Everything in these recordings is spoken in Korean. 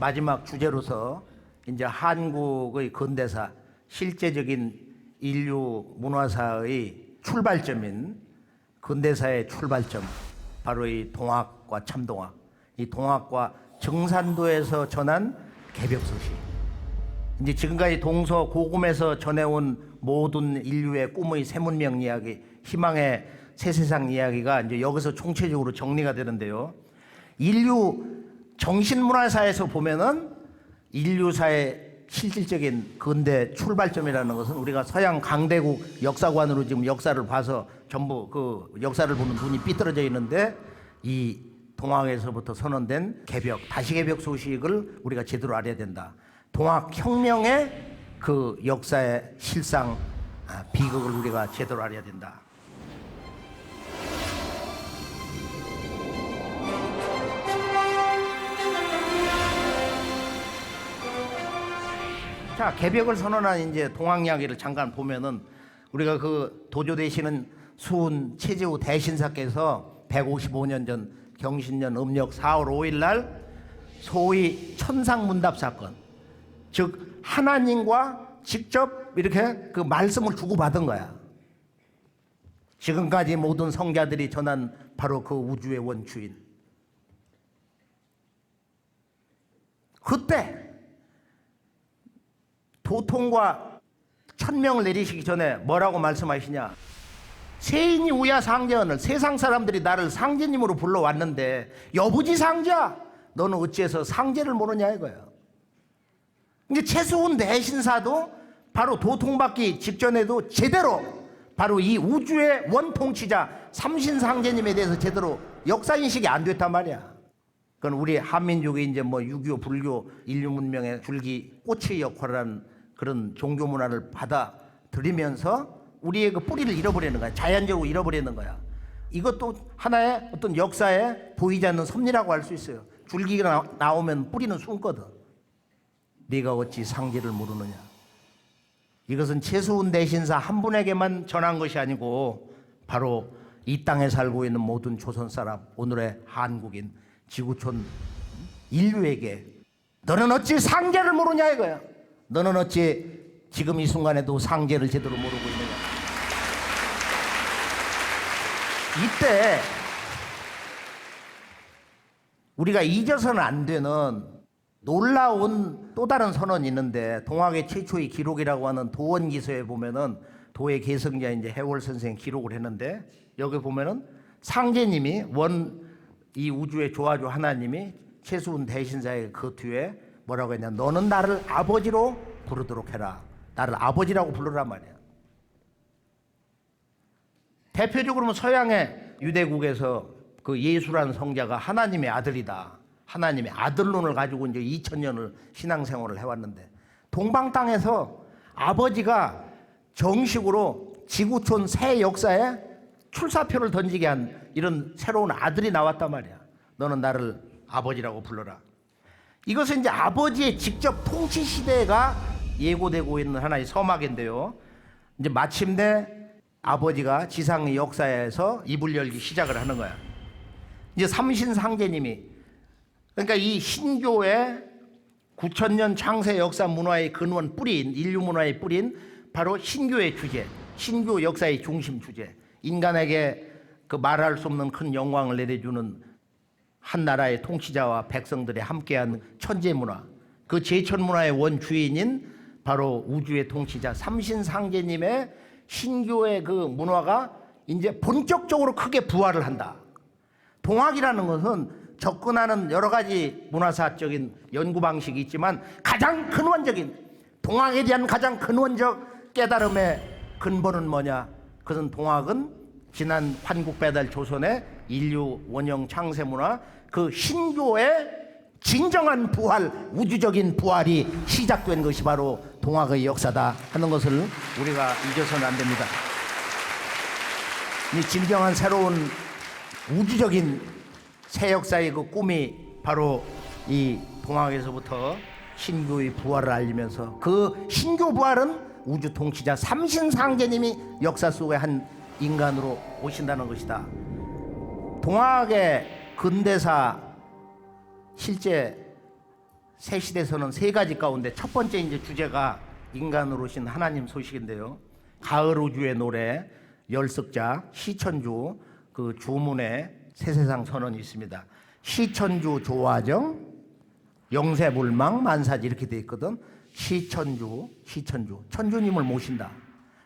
마지막 주제로서 이제 한국의 근대사, 실제적인 인류 문화사의 출발점인 근대사의 출발점, 바로 이 동학과 참동학, 이 동학과 정산도에서 전한 개벽소식. 이제 지금까지 동서고금에서 전해온 모든 인류의 꿈의 새 문명 이야기, 희망의 새 세상 이야기가 이제 여기서 총체적으로 정리가 되는데요. 인류 정신문화사에서 보면은 인류사의 실질적인 근대 출발점이라는 것은 우리가 서양 강대국 역사관으로 지금 역사를 봐서 전부 그 역사를 보는 눈이 삐뚤어져 있는데, 이 동학에서부터 선언된 개벽, 다시 개벽 소식을 우리가 제대로 알아야 된다. 동학혁명의 그 역사의 실상, 비극을 우리가 제대로 알아야 된다. 자, 개벽을 선언한 이제 동학 이야기를 잠깐 보면은, 우리가 그 도조 되시는 수훈 최재우 대신사께서 155년 전 경신년 음력 4월 5일 날 소위 천상문답 사건, 즉 하나님과 직접 이렇게 그 말씀을 주고받은 거야. 지금까지 모든 성자들이 전한 바로 그 우주의 원주인. 그때 도통과 천명을 내리시기 전에 뭐라고 말씀하시냐? 세인이 우야 상제언을, 세상 사람들이 나를 상제님으로 불러왔는데 여부지 상자, 너는 어찌해서 상제를 모르냐 이거야. 근데 최수훈 대신사도 바로 도통받기 직전에도 제대로 바로 이 우주의 원통치자 삼신상제님에 대해서 제대로 역사인식이 안 됐단 말이야. 그건 우리 한민족이 이제 뭐 6.25 불교 인류 문명의 줄기 꽃의 역할을 하는 그런 종교 문화를 받아들이면서 우리의 그 뿌리를 잃어버리는 거야. 자연적으로 잃어버리는 거야. 이것도 하나의 어떤 역사에 보이지 않는 섭리라고 할 수 있어요. 줄기가 나오면 뿌리는 숨거든. 네가 어찌 상제를 모르느냐. 이것은 최수훈 대신사 한 분에게만 전한 것이 아니고 바로 이 땅에 살고 있는 모든 조선 사람, 오늘의 한국인, 지구촌 인류에게 너는 어찌 상제를 모르냐 이거야. 너는 어찌 지금 이 순간에도 상제를 제대로 모르고 있느냐. 이때 우리가 잊어서는 안 되는 놀라운 또 다른 선언이 있는데, 동학의 최초의 기록이라고 하는 도원기서에 보면은 도의 개성자 이제 해월 선생이 기록을 했는데, 여기 보면은 상제님이 이 우주의 조화주 하나님이 최수훈 대신사의 그 뒤에 뭐라고 했냐? 너는 나를 아버지로 부르도록 해라. 나를 아버지라고 부르란 말이야. 대표적으로 서양의 유대국에서 그 예수라는 성자가 하나님의 아들이다, 하나님의 아들론을 가지고 이제 2000년을 신앙생활을 해왔는데, 동방 땅에서 아버지가 정식으로 지구촌 새 역사에 출사표를 던지게 한 이런 새로운 아들이 나왔단 말이야. 너는 나를 아버지라고 불러라. 이것은 이제 아버지의 직접 통치 시대가 예고되고 있는 하나의 서막인데요. 이제 마침내 아버지가 지상의 역사에서 입을 열기 시작을 하는 거야. 이제 삼신상제님이, 그러니까 이 신교의 9000년 창세 역사 문화의 근원 뿌린, 인류 문화의 뿌린 바로 신교의 주제, 신교 역사의 중심 주제, 인간에게 그 말할 수 없는 큰 영광을 내려주는 한 나라의 통치자와 백성들이 함께한 천재 문화, 그 제천 문화의 원주인인 바로 우주의 통치자 삼신상제님의 신교의 그 문화가 이제 본격적으로 크게 부활을 한다. 동학이라는 것은 접근하는 여러 가지 문화사적인 연구 방식이 있지만, 가장 근원적인, 동학에 대한 가장 근원적 깨달음의 근본은 뭐냐? 그것은 동학은 지난 환국배달 조선의 인류 원형 창세 문화, 그 신교의 진정한 부활, 우주적인 부활이 시작된 것이 바로 동학의 역사다 하는 것을 우리가 잊어서는 안 됩니다. 이 진정한 새로운 우주적인 새 역사의 그 꿈이 바로 이 동학에서부터 신교의 부활을 알리면서, 그 신교 부활은 우주 통치자 삼신상제님이 역사 속의 한 인간으로 오신다는 것이다. 동학의 근대사 실제 새 시대에서는 세 가지 가운데 첫 번째 이제 주제가 인간으로 오신 하나님 소식인데요. 가을 우주의 노래, 열석자, 시천주, 그 주문에 세세상 선언이 있습니다. 시천주 조화정, 영세불망, 만사지 이렇게 돼 있거든. 시천주, 천주님을 모신다.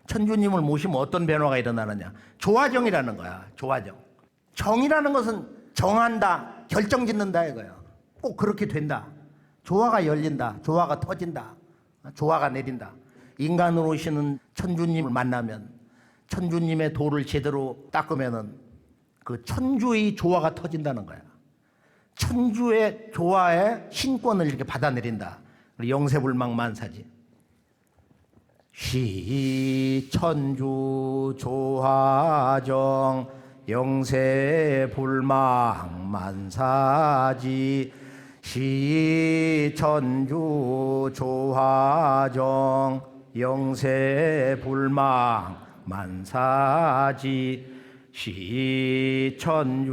천주님을 모시면 어떤 변화가 일어나느냐? 조화정이라는 거야. 조화정. 정이라는 것은 정한다, 결정짓는다 이거야. 꼭 그렇게 된다. 조화가 열린다, 조화가 터진다, 조화가 내린다. 인간으로 오시는 천주님을 만나면, 천주님의 도를 제대로 닦으면은 그 천주의 조화가 터진다는 거야. 천주의 조화의 신권을 이렇게 받아내린다. 영세불망 만사지. 시천주 조화정 영세불망 만사지. 시천주 조화정 영세불망 만사지. 시천주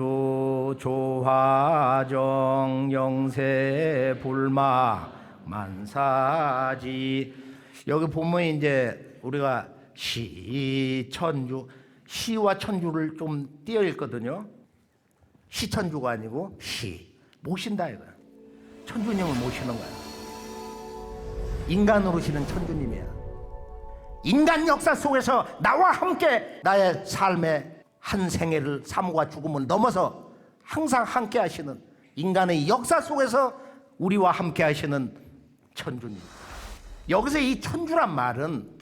조화정 영세불망 만사지. 여기 보면 이제 우리가 시천주, 시와 천주를 좀 띄어 읽거든요. 시천주가 아니고 모신다 이거야. 천주님을 모시는 거야. 인간으로 오시는 천주님이야. 인간 역사 속에서 나와 함께 나의 삶의 한 생애를, 삶과 죽음을 넘어서 항상 함께 하시는, 인간의 역사 속에서 우리와 함께 하시는 천주님. 여기서 이 천주란 말은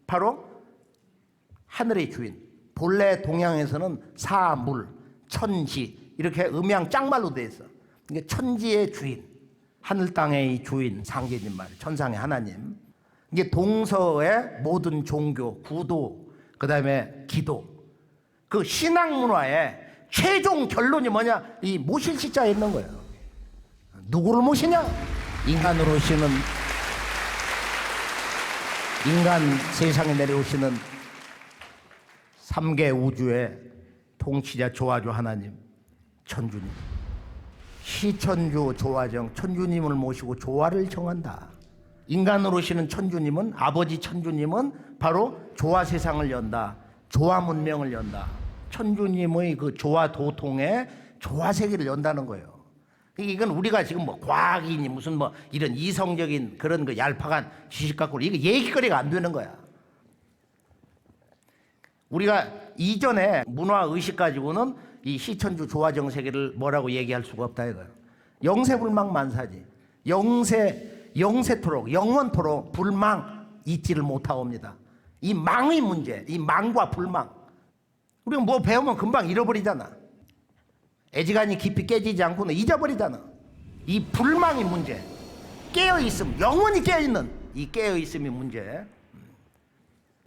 바로 하늘의 주인. 본래 동양에서는 사물, 천지 이렇게 음양 짝말로 되어 있어. 이게 천지의 주인, 하늘 땅의 주인, 상계님 말, 천상의 하나님. 이게 동서의 모든 종교, 구도, 그 다음에 기도, 그 신앙 문화의 최종 결론이 뭐냐? 이 모실 시자에 있는 거예요. 누구를 모시냐? 인간으로 오시는, 인간 세상에 내려오시는 3개 우주의 통치자 조화주 하나님, 천주님. 시천주 조화정, 천주님을 모시고 조화를 정한다. 인간으로 오시는 천주님은, 아버지 천주님은 바로 조화 세상을 연다, 조화 문명을 연다. 천주님의 그 조화 도통의 조화 세계를 연다는 거예요. 이건 우리가 지금 뭐 과학이니 무슨 뭐 이런 이성적인 그런 그 얄팍한 지식 갖고 이게 얘기거리가 안 되는 거야. 우리가 이전에 문화 의식 가지고는 이 시천주 조화정 세계를 뭐라고 얘기할 수가 없다 이거예요. 영세불망 만사지. 영세토록, 영원토록 불망 잊지를 못하옵니다. 이 망의 문제, 이 망과 불망. 우리가 뭐 배우면 금방 잃어버리잖아. 애지간히 깊이 깨지지 않고는 잊어버리잖아. 이 불망의 문제, 깨어있음, 영원히 깨어있는 이 깨어있음의 문제.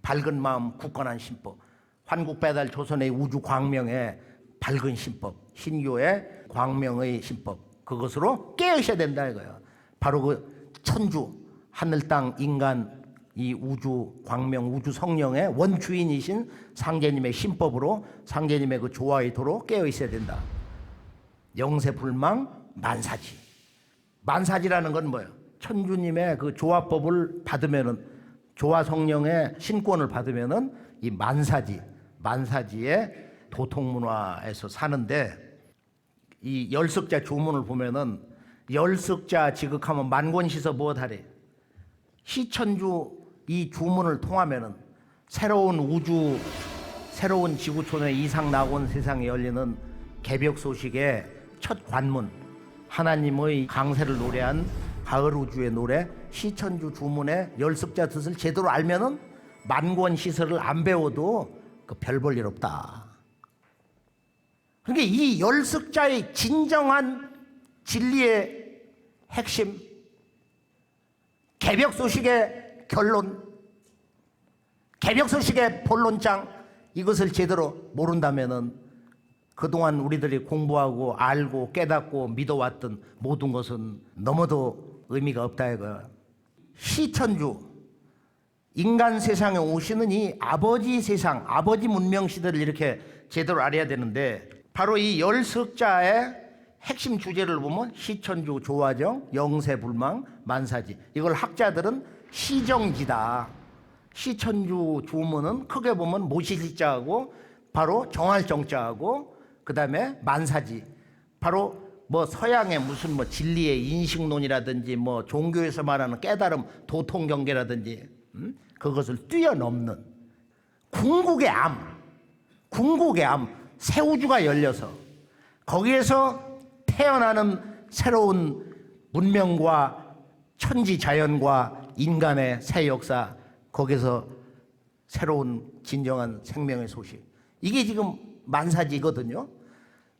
밝은 마음, 굳건한 신법. 환국배달 조선의 우주 광명의 밝은 신법, 신교의 광명의 신법, 그것으로 깨어있어야 된다 이거야. 바로 그 천주, 하늘 땅 인간, 이 우주 광명, 우주 성령의 원주인이신 상제님의 신법으로 상제님의 그 조화의 도로 깨어 있어야 된다. 영세불망 만사지. 만사지라는 건 뭐예요? 천주님의 그 조화법을 받으면은, 조화 성령의 신권을 받으면은 이 만사지의 도통문화에서 사는데, 이 열석자 주문을 보면은 열석자 지극하면 만권시서 무엇하래? 시천주 이 주문을 통하면은 새로운 우주, 새로운 지구촌의 이상 낙원 세상에 열리는 개벽 소식의 첫 관문, 하나님의 강세를 노래한 가을 우주의 노래 시천주 주문의 열석자 뜻을 제대로 알면은 만권시설을 안 배워도 그 별 볼 일 없다. 그러니까 이 열석자의 진정한 진리의 핵심, 개벽 소식의 결론, 개벽 소식의 본론장, 이것을 제대로 모른다면은 그동안 우리들이 공부하고 알고 깨닫고 믿어왔던 모든 것은 너무도 의미가 없다 이거야. 시천주, 인간 세상에 오시는 이 아버지 세상, 아버지 문명 시대를 이렇게 제대로 알아야 되는데, 바로 이 열석자의 핵심 주제를 보면 시천주, 조화정, 영세불망, 만사지. 이걸 학자들은 시정지다. 시천주 주문은 크게 보면 모시시자하고 바로 정할 정자하고 그다음에 만사지. 바로 뭐 서양의 무슨 뭐 진리의 인식론이라든지 뭐 종교에서 말하는 깨달음, 도통 경계라든지 그것을 뛰어넘는 궁극의 암, 새 우주가 열려서 거기에서 태어나는 새로운 문명과 천지 자연과 인간의 새 역사, 거기서 새로운 진정한 생명의 소식. 이게 지금 만사지거든요.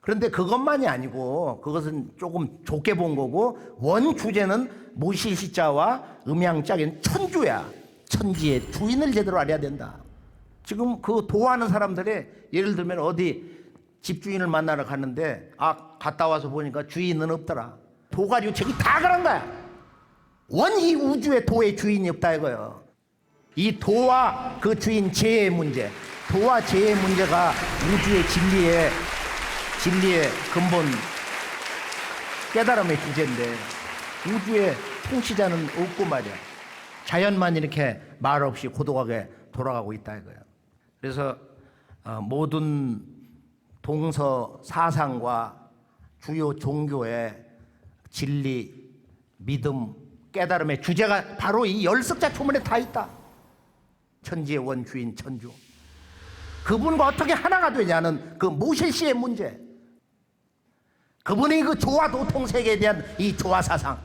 그런데 그것만이 아니고 그것은 조금 좁게 본 거고 원 주제는 모시시자와 음양짝인 천주야. 천지의 주인을 제대로 알아야 된다. 지금 그 도하는 사람들이 예를 들면 어디 집주인을 만나러 갔는데 갔다 와서 보니까 주인은 없더라. 도가류책이 다 그런 거야. 원 이 우주의 도의 주인이 없다 이거예요. 이 도와 그 주인 재의 문제, 도와 재의 문제가 우주의 진리의 근본 깨달음의 주제인데 우주의 통치자는 없고 말이야. 자연만 이렇게 말 없이 고독하게 돌아가고 있다 이거예요. 그래서 모든 동서 사상과 주요 종교의 진리, 믿음, 깨달음의 주제가 바로 이 열석자 초문에 다 있다. 천지의 원주인 천주. 그분과 어떻게 하나가 되냐는 그 모실시의 문제. 그분의 그 조화 도통 세계에 대한 이 조화 사상.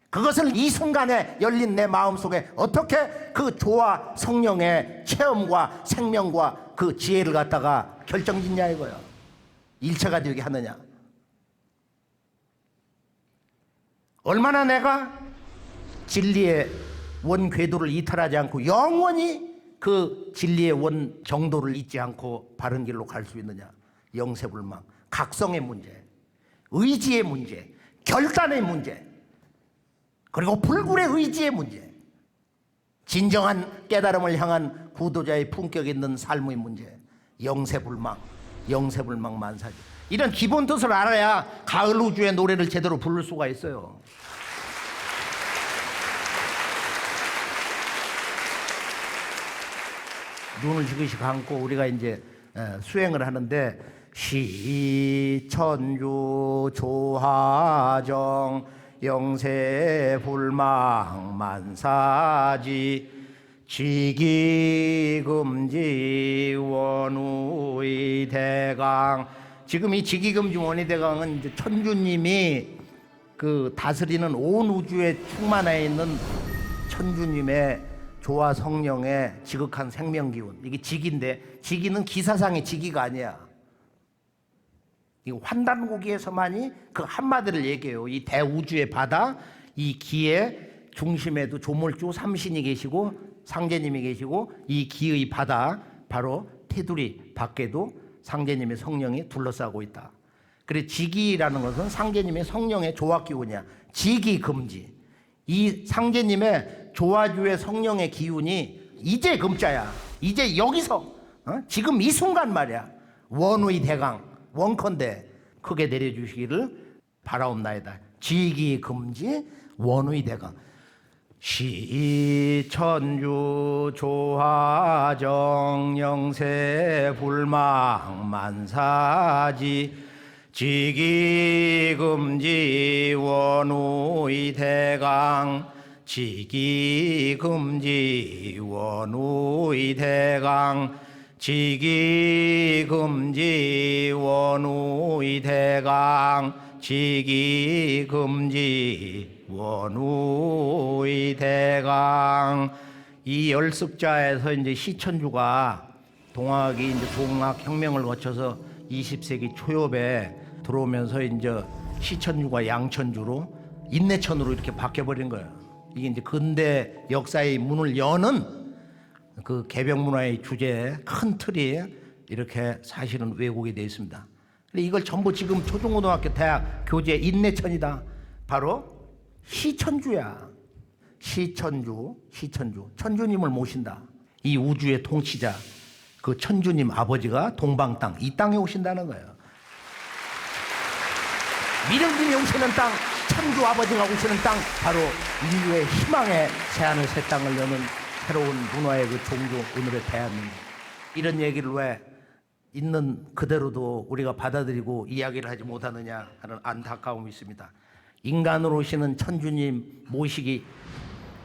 그것을 이 순간에 열린 내 마음속에 어떻게 그 조화 성령의 체험과 생명과 그 지혜를 갖다가 결정짓냐 이거야. 일체가 되게 하느냐. 얼마나 내가 진리의 원 궤도를 이탈하지 않고 영원히 그 진리의 원 정도를 잊지 않고 바른 길로 갈 수 있느냐. 영세불망, 각성의 문제, 의지의 문제, 결단의 문제, 그리고 불굴의 의지의 문제, 진정한 깨달음을 향한 구도자의 품격 있는 삶의 문제, 영세불망 만사지. 이런 기본 뜻을 알아야 가을 우주의 노래를 제대로 부를 수가 있어요. 눈을 지그시 감고 우리가 이제 수행을 하는데 시천주 조화정 영세불망 만사지 지기금지 원우의 대강. 지금 이 지기금지 원의 대강은 이제 천주님이 그 다스리는 온 우주에 충만해 있는 천주님의 조화 성령의 지극한 생명 기운. 이게 지기인데 지기는 기사상의 지기가 아니야. 이 환단고기에서만이 그 한마디를 얘기해요. 이 대우주의 바다, 이 기의 중심에도 조물주 삼신이 계시고 상제님이 계시고 이 기의 바다 바로 테두리 밖에도 상제님의 성령이 둘러싸고 있다. 그래 지기라는 것은 상제님의 성령의 조화 기운이야. 지기금지. 이 상제님의 조화주의 성령의 기운이 이제 금자야. 이제 여기서 지금 이 순간 말이야. 원의 대강 원컨대 크게 내려주시기를 바라옵나이다. 지기금지 원의 대강. 시천주 조화정 영세불망 만사지 지기금지 원우의 대강 지기금지 원우의 대강 지기금지 원우의 대강 지기금지 원우의 대강. 이 열습자에서 이제 시천주가 동학이 이제 동학혁명을 거쳐서 20세기 초엽에 들어오면서 이제 시천주가 양천주로 인내천으로 이렇게 바뀌어버린 거예요. 이게 이제 근대 역사의 문을 여는 그 개벽문화의 주제에 큰 틀이 이렇게 사실은 왜곡이 되어 있습니다. 이걸 전부 지금 초중고등학교 대학 교재 인내천이다. 바로 시천주야. 시천주 천주님을 모신다. 이 우주의 통치자 그 천주님 아버지가 동방 땅 이 땅에 오신다는 거예요. 미령님이 오시는 땅, 천주 아버지가 오시는 땅, 바로 인류의 희망의 새하늘 새 땅을 여는 새로운 문화의 그 종교, 오늘의 대한민국. 이런 얘기를 왜 있는 그대로도 우리가 받아들이고 이야기를 하지 못하느냐 하는 안타까움이 있습니다. 인간으로 오시는 천주님 모시기,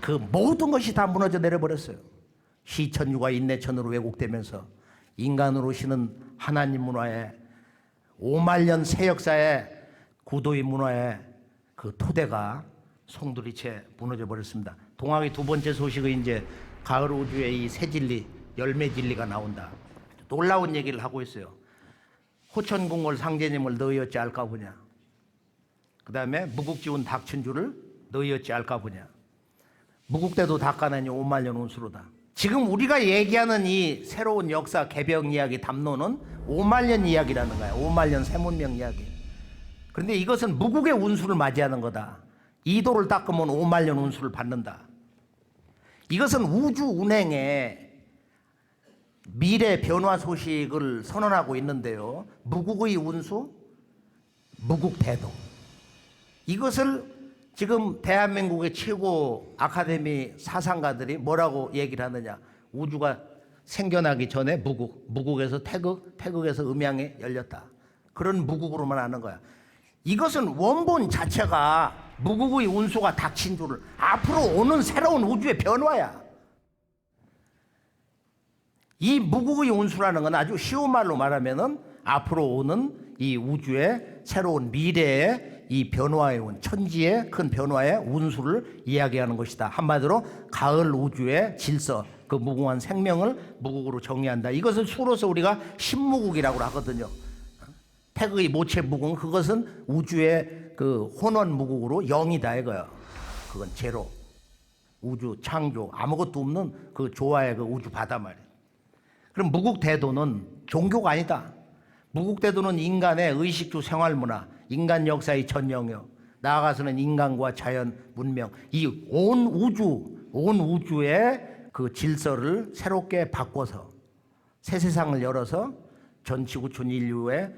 그 모든 것이 다 무너져 내려버렸어요. 시천주가 인내천으로 왜곡되면서 인간으로 오시는 하나님 문화의 5만 년 새 역사의 구도의 문화의 그 토대가 송두리째 무너져 버렸습니다. 동학의 두 번째 소식은 이제 가을 우주의 이 새 진리, 열매 진리가 나온다. 놀라운 얘기를 하고 있어요. 호천궁궐 상제님을 너희 어찌 알까 보냐. 그 다음에 무국지운 닥친주를 너희 어찌 알까 보냐. 무국대도 닦아내니 5만 년 운수로다. 지금 우리가 얘기하는 이 새로운 역사 개벽 이야기 담론은 5만 년 이야기라는 거야. 5만 년 새문명 이야기. 그런데 이것은 무국의 운수를 맞이하는 거다. 이도를 닦으면 5만 년 운수를 받는다. 이것은 우주 운행의 미래 변화 소식을 선언하고 있는데요. 무국의 운수, 무국대도. 이것을 지금 대한민국의 최고 아카데미 사상가들이 뭐라고 얘기를 하느냐. 우주가 생겨나기 전에 무국에서 태극, 태극에서 음양이 열렸다. 그런 무국으로만 아는 거야. 이것은 원본 자체가 무국의 운수가 닥친 줄을, 앞으로 오는 새로운 우주의 변화야. 이 무국의 운수라는 건 아주 쉬운 말로 말하면은 앞으로 오는 이 우주의 새로운 미래의 이 변화의 운, 천지의 큰 변화의 운수를 이야기하는 것이다. 한마디로 가을 우주의 질서, 그 무궁한 생명을 무국으로 정의한다. 이것을 수로서 우리가 신무국이라고 하거든요. 태극의 모체 무국, 그것은 우주의 그 혼원 무국으로 영이다 이거야. 그건 제로, 우주 창조, 아무것도 없는 그 조화의 그 우주 바다 말이야. 그럼 무국대도는 종교가 아니다. 무국대도는 인간의 의식주 생활문화, 인간 역사의 전 영역, 나아가서는 인간과 자연, 문명, 이 온 우주의 그 질서를 새롭게 바꿔서 새 세상을 열어서 전 지구촌 인류의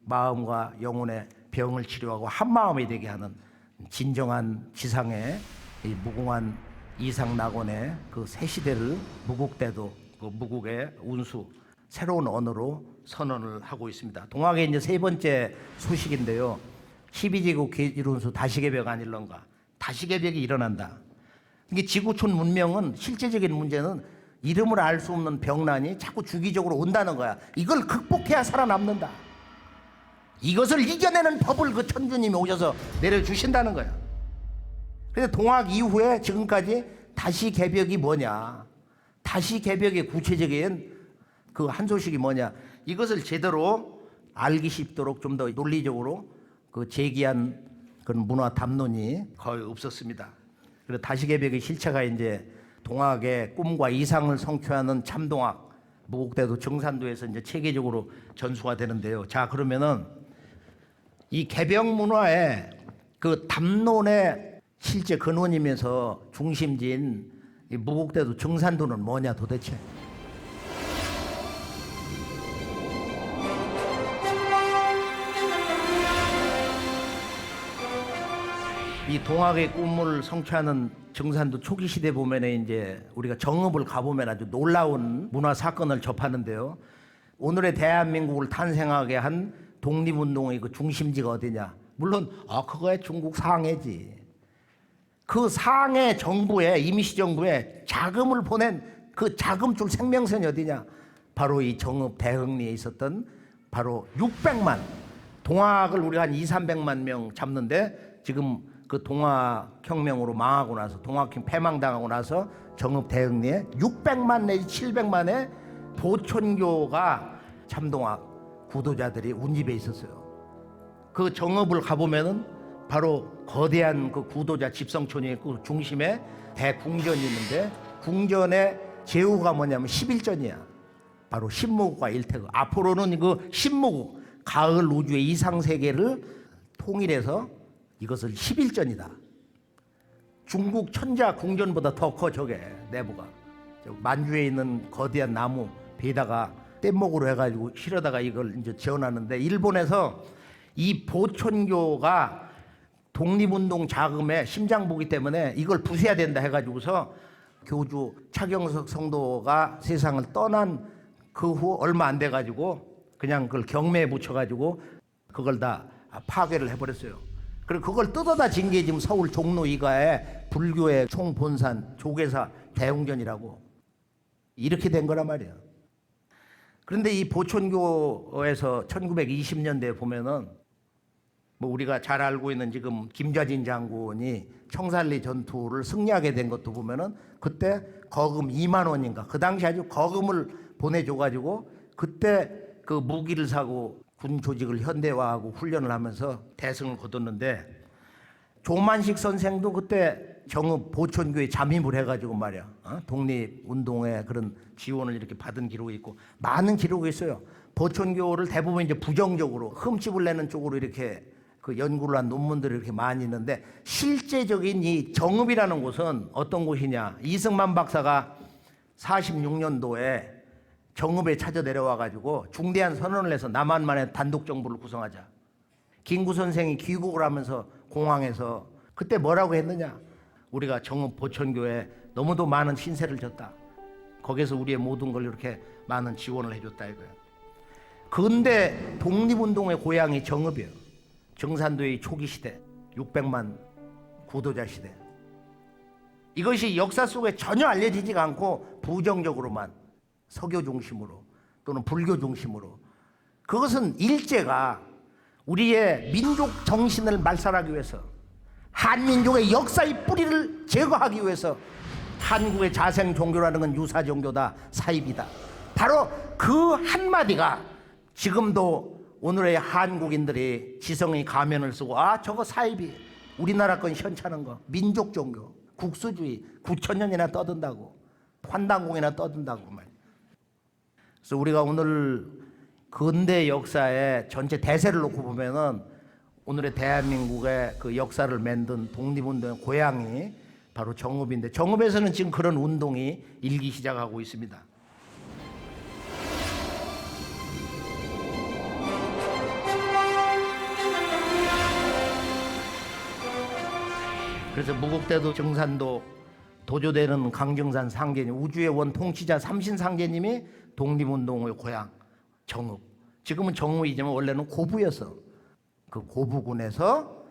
마음과 영혼의 병을 치료하고 한 마음이 되게 하는 진정한 지상의 이 무궁한 이상낙원의 그 새 시대를 무국대도, 그 무국의 운수, 새로운 언어로 선언을 하고 있습니다. 동학의 이제 세 번째 소식인데요. 12제국 기준수 다시개벽 아닐런가. 다시개벽이 일어난다. 이게 지구촌 문명은 실제적인 문제는 이름을 알 수 없는 병난이 자꾸 주기적으로 온다는 거야. 이걸 극복해야 살아남는다. 이것을 이겨내는 법을 그 천주님이 오셔서 내려주신다는 거야. 그래서 동학 이후에 지금까지 다시개벽이 뭐냐. 다시개벽의 구체적인 그 한 소식이 뭐냐. 이것을 제대로 알기 쉽도록 좀 더 논리적으로 그 제기한 그런 문화 담론이 거의 없었습니다. 그래서 다시개벽의 실체가 이제 동학의 꿈과 이상을 성취하는 참동학, 무국대도 정산도에서 이제 체계적으로 전수가 되는데요. 자, 그러면은 이 개벽 문화의 그 담론의 실제 근원이면서 중심지인 이 무국대도 정산도는 뭐냐 도대체? 이 동학의 꿈을 성취하는 정산도 초기 시대 보면은 이제 우리가 정읍을 가보면 아주 놀라운 문화 사건을 접하는데요. 오늘의 대한민국을 탄생하게 한 독립운동의 그 중심지가 어디냐? 물론 그거야 중국 상해지. 그 상해 정부에, 임시정부에 자금을 보낸 그 자금줄 생명선이 어디냐? 바로 이 정읍 대흥리에 있었던 바로 600만, 동학을 우리가 한 200~300만 명 잡는데 지금 그 동학혁명으로 망하고 나서, 동학혁명 패망당하고 나서 정읍 대흥리에 600만 내지 700만의 보천교가 참동학 구도자들이 운집해 있었어요. 그 정읍을 가보면은 바로 거대한 그 구도자 집성촌이 그 중심에 대궁전이 있는데, 궁전의 제후가 뭐냐면 11전이야. 바로 신무국과 일태국. 앞으로는 그 신무국, 가을 우주의 이상세계를 통일해서 이것을 11전이다. 중국 천자 궁전보다 더 커 저게 내부가. 만주에 있는 거대한 나무 베다가 뗏목으로 해가지고 실어다가 이걸 이제 지어놨는데, 일본에서 이 보천교가 독립운동 자금에 심장보기 때문에 이걸 부숴야 된다 해가지고서 교주 차경석 성도가 세상을 떠난 그 후 얼마 안 돼가지고 그냥 그걸 경매에 붙여가지고 그걸 다 파괴를 해버렸어요. 그리고 그걸 뜯어다 진 게 지금 서울 종로 이가에 불교의 총본산 조계사 대웅전이라고 이렇게 된 거란 말이에요. 그런데 이 보천교에서 1920년대에 보면은 뭐 우리가 잘 알고 있는 지금 김좌진 장군이 청산리 전투를 승리하게 된 것도 보면은 그때 거금 2만 원인가 그 당시 아주 거금을 보내줘가지고 그때 그 무기를 사고 군 조직을 현대화하고 훈련을 하면서 대승을 거뒀는데 조만식 선생도 그때 정읍 보천교에 잠입을 해가지고 말이야 독립운동에 그런 지원을 이렇게 받은 기록이 있고 많은 기록이 있어요. 보천교를 대부분 이제 부정적으로 흠집을 내는 쪽으로 이렇게 그 연구를 한 논문들이 이렇게 많이 있는데 실제적인 이 정읍이라는 곳은 어떤 곳이냐? 이승만 박사가 46년도에 정읍에 찾아 내려와가지고 중대한 선언을 해서 남한만의 단독 정부를 구성하자. 김구 선생이 귀국을 하면서 공항에서 그때 뭐라고 했느냐? 우리가 정읍 보천교에 너무도 많은 신세를 졌다. 거기서 우리의 모든 걸 이렇게 많은 지원을 해줬다 이거예요. 근데 독립운동의 고향이 정읍이에요. 정산도의 초기 시대, 600만 구도자 시대. 이것이 역사 속에 전혀 알려지지가 않고 부정적으로만 서교 중심으로 또는 불교 중심으로 그것은 일제가 우리의 민족 정신을 말살하기 위해서 한민족의 역사의 뿌리를 제거하기 위해서 한국의 자생 종교라는 건 유사 종교다, 사입이다. 바로 그 한마디가 지금도 오늘의 한국인들이 지성의 가면을 쓰고 저거 사입이 우리나라 건 현찮은 거 민족 종교 국수주의 9,000년이나 떠든다고 환단공이나 떠든다고 말. 그래서 우리가 오늘 근대 역사의 전체 대세를 놓고 보면은 오늘의 대한민국의 그 역사를 만든 독립운동의 고향이 바로 정읍인데 정읍에서는 지금 그런 운동이 일기 시작하고 있습니다. 그래서 무국대도 정산도 도조되는 강정산 상제님 우주의 원 통치자 삼신상제님이 독립운동의 고향 정읍. 지금은 정읍이지만 원래는 고부였어. 그 고부군에서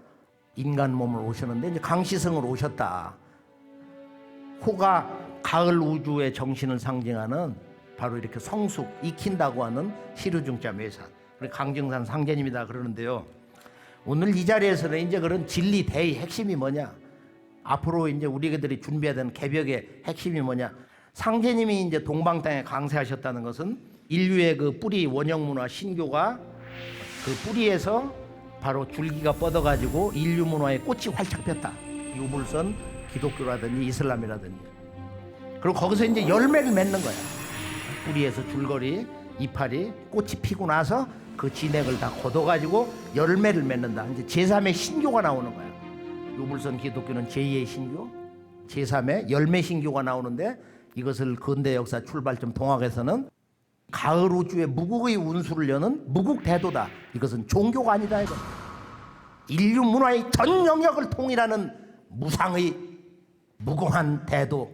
인간 몸을 오셨는데 이제 강시성으로 오셨다. 호가 가을 우주의 정신을 상징하는 바로 이렇게 성숙 익힌다고 하는 시류중자 매산. 우리 강정산 상제님이다 그러는데요. 오늘 이 자리에서는 이제 그런 진리 대의 핵심이 뭐냐? 앞으로 이제 우리들이 준비해야 되는 개벽의 핵심이 뭐냐? 상제님이 이제 동방 땅에 강세하셨다는 것은 인류의 그 뿌리 원형 문화 신교가 그 뿌리에서 바로 줄기가 뻗어가지고 인류 문화의 꽃이 활짝 폈다. 유물선 기독교라든지 이슬람이라든지. 그리고 거기서 이제 열매를 맺는 거야. 뿌리에서 줄거리, 이파리, 꽃이 피고 나서 그 진액을 다 걷어가지고 열매를 맺는다. 이제 제3의 신교가 나오는 거야. 유물선 기독교는 제2의 신교, 제3의 열매 신교가 나오는데 이것을 근대 역사 출발점 동학에서는 가을 우주의 무국의 운수를 여는 무국대도다. 이것은 종교가 아니다. 이건 인류 문화의 전 영역을 통일하는 무상의 무궁한 대도,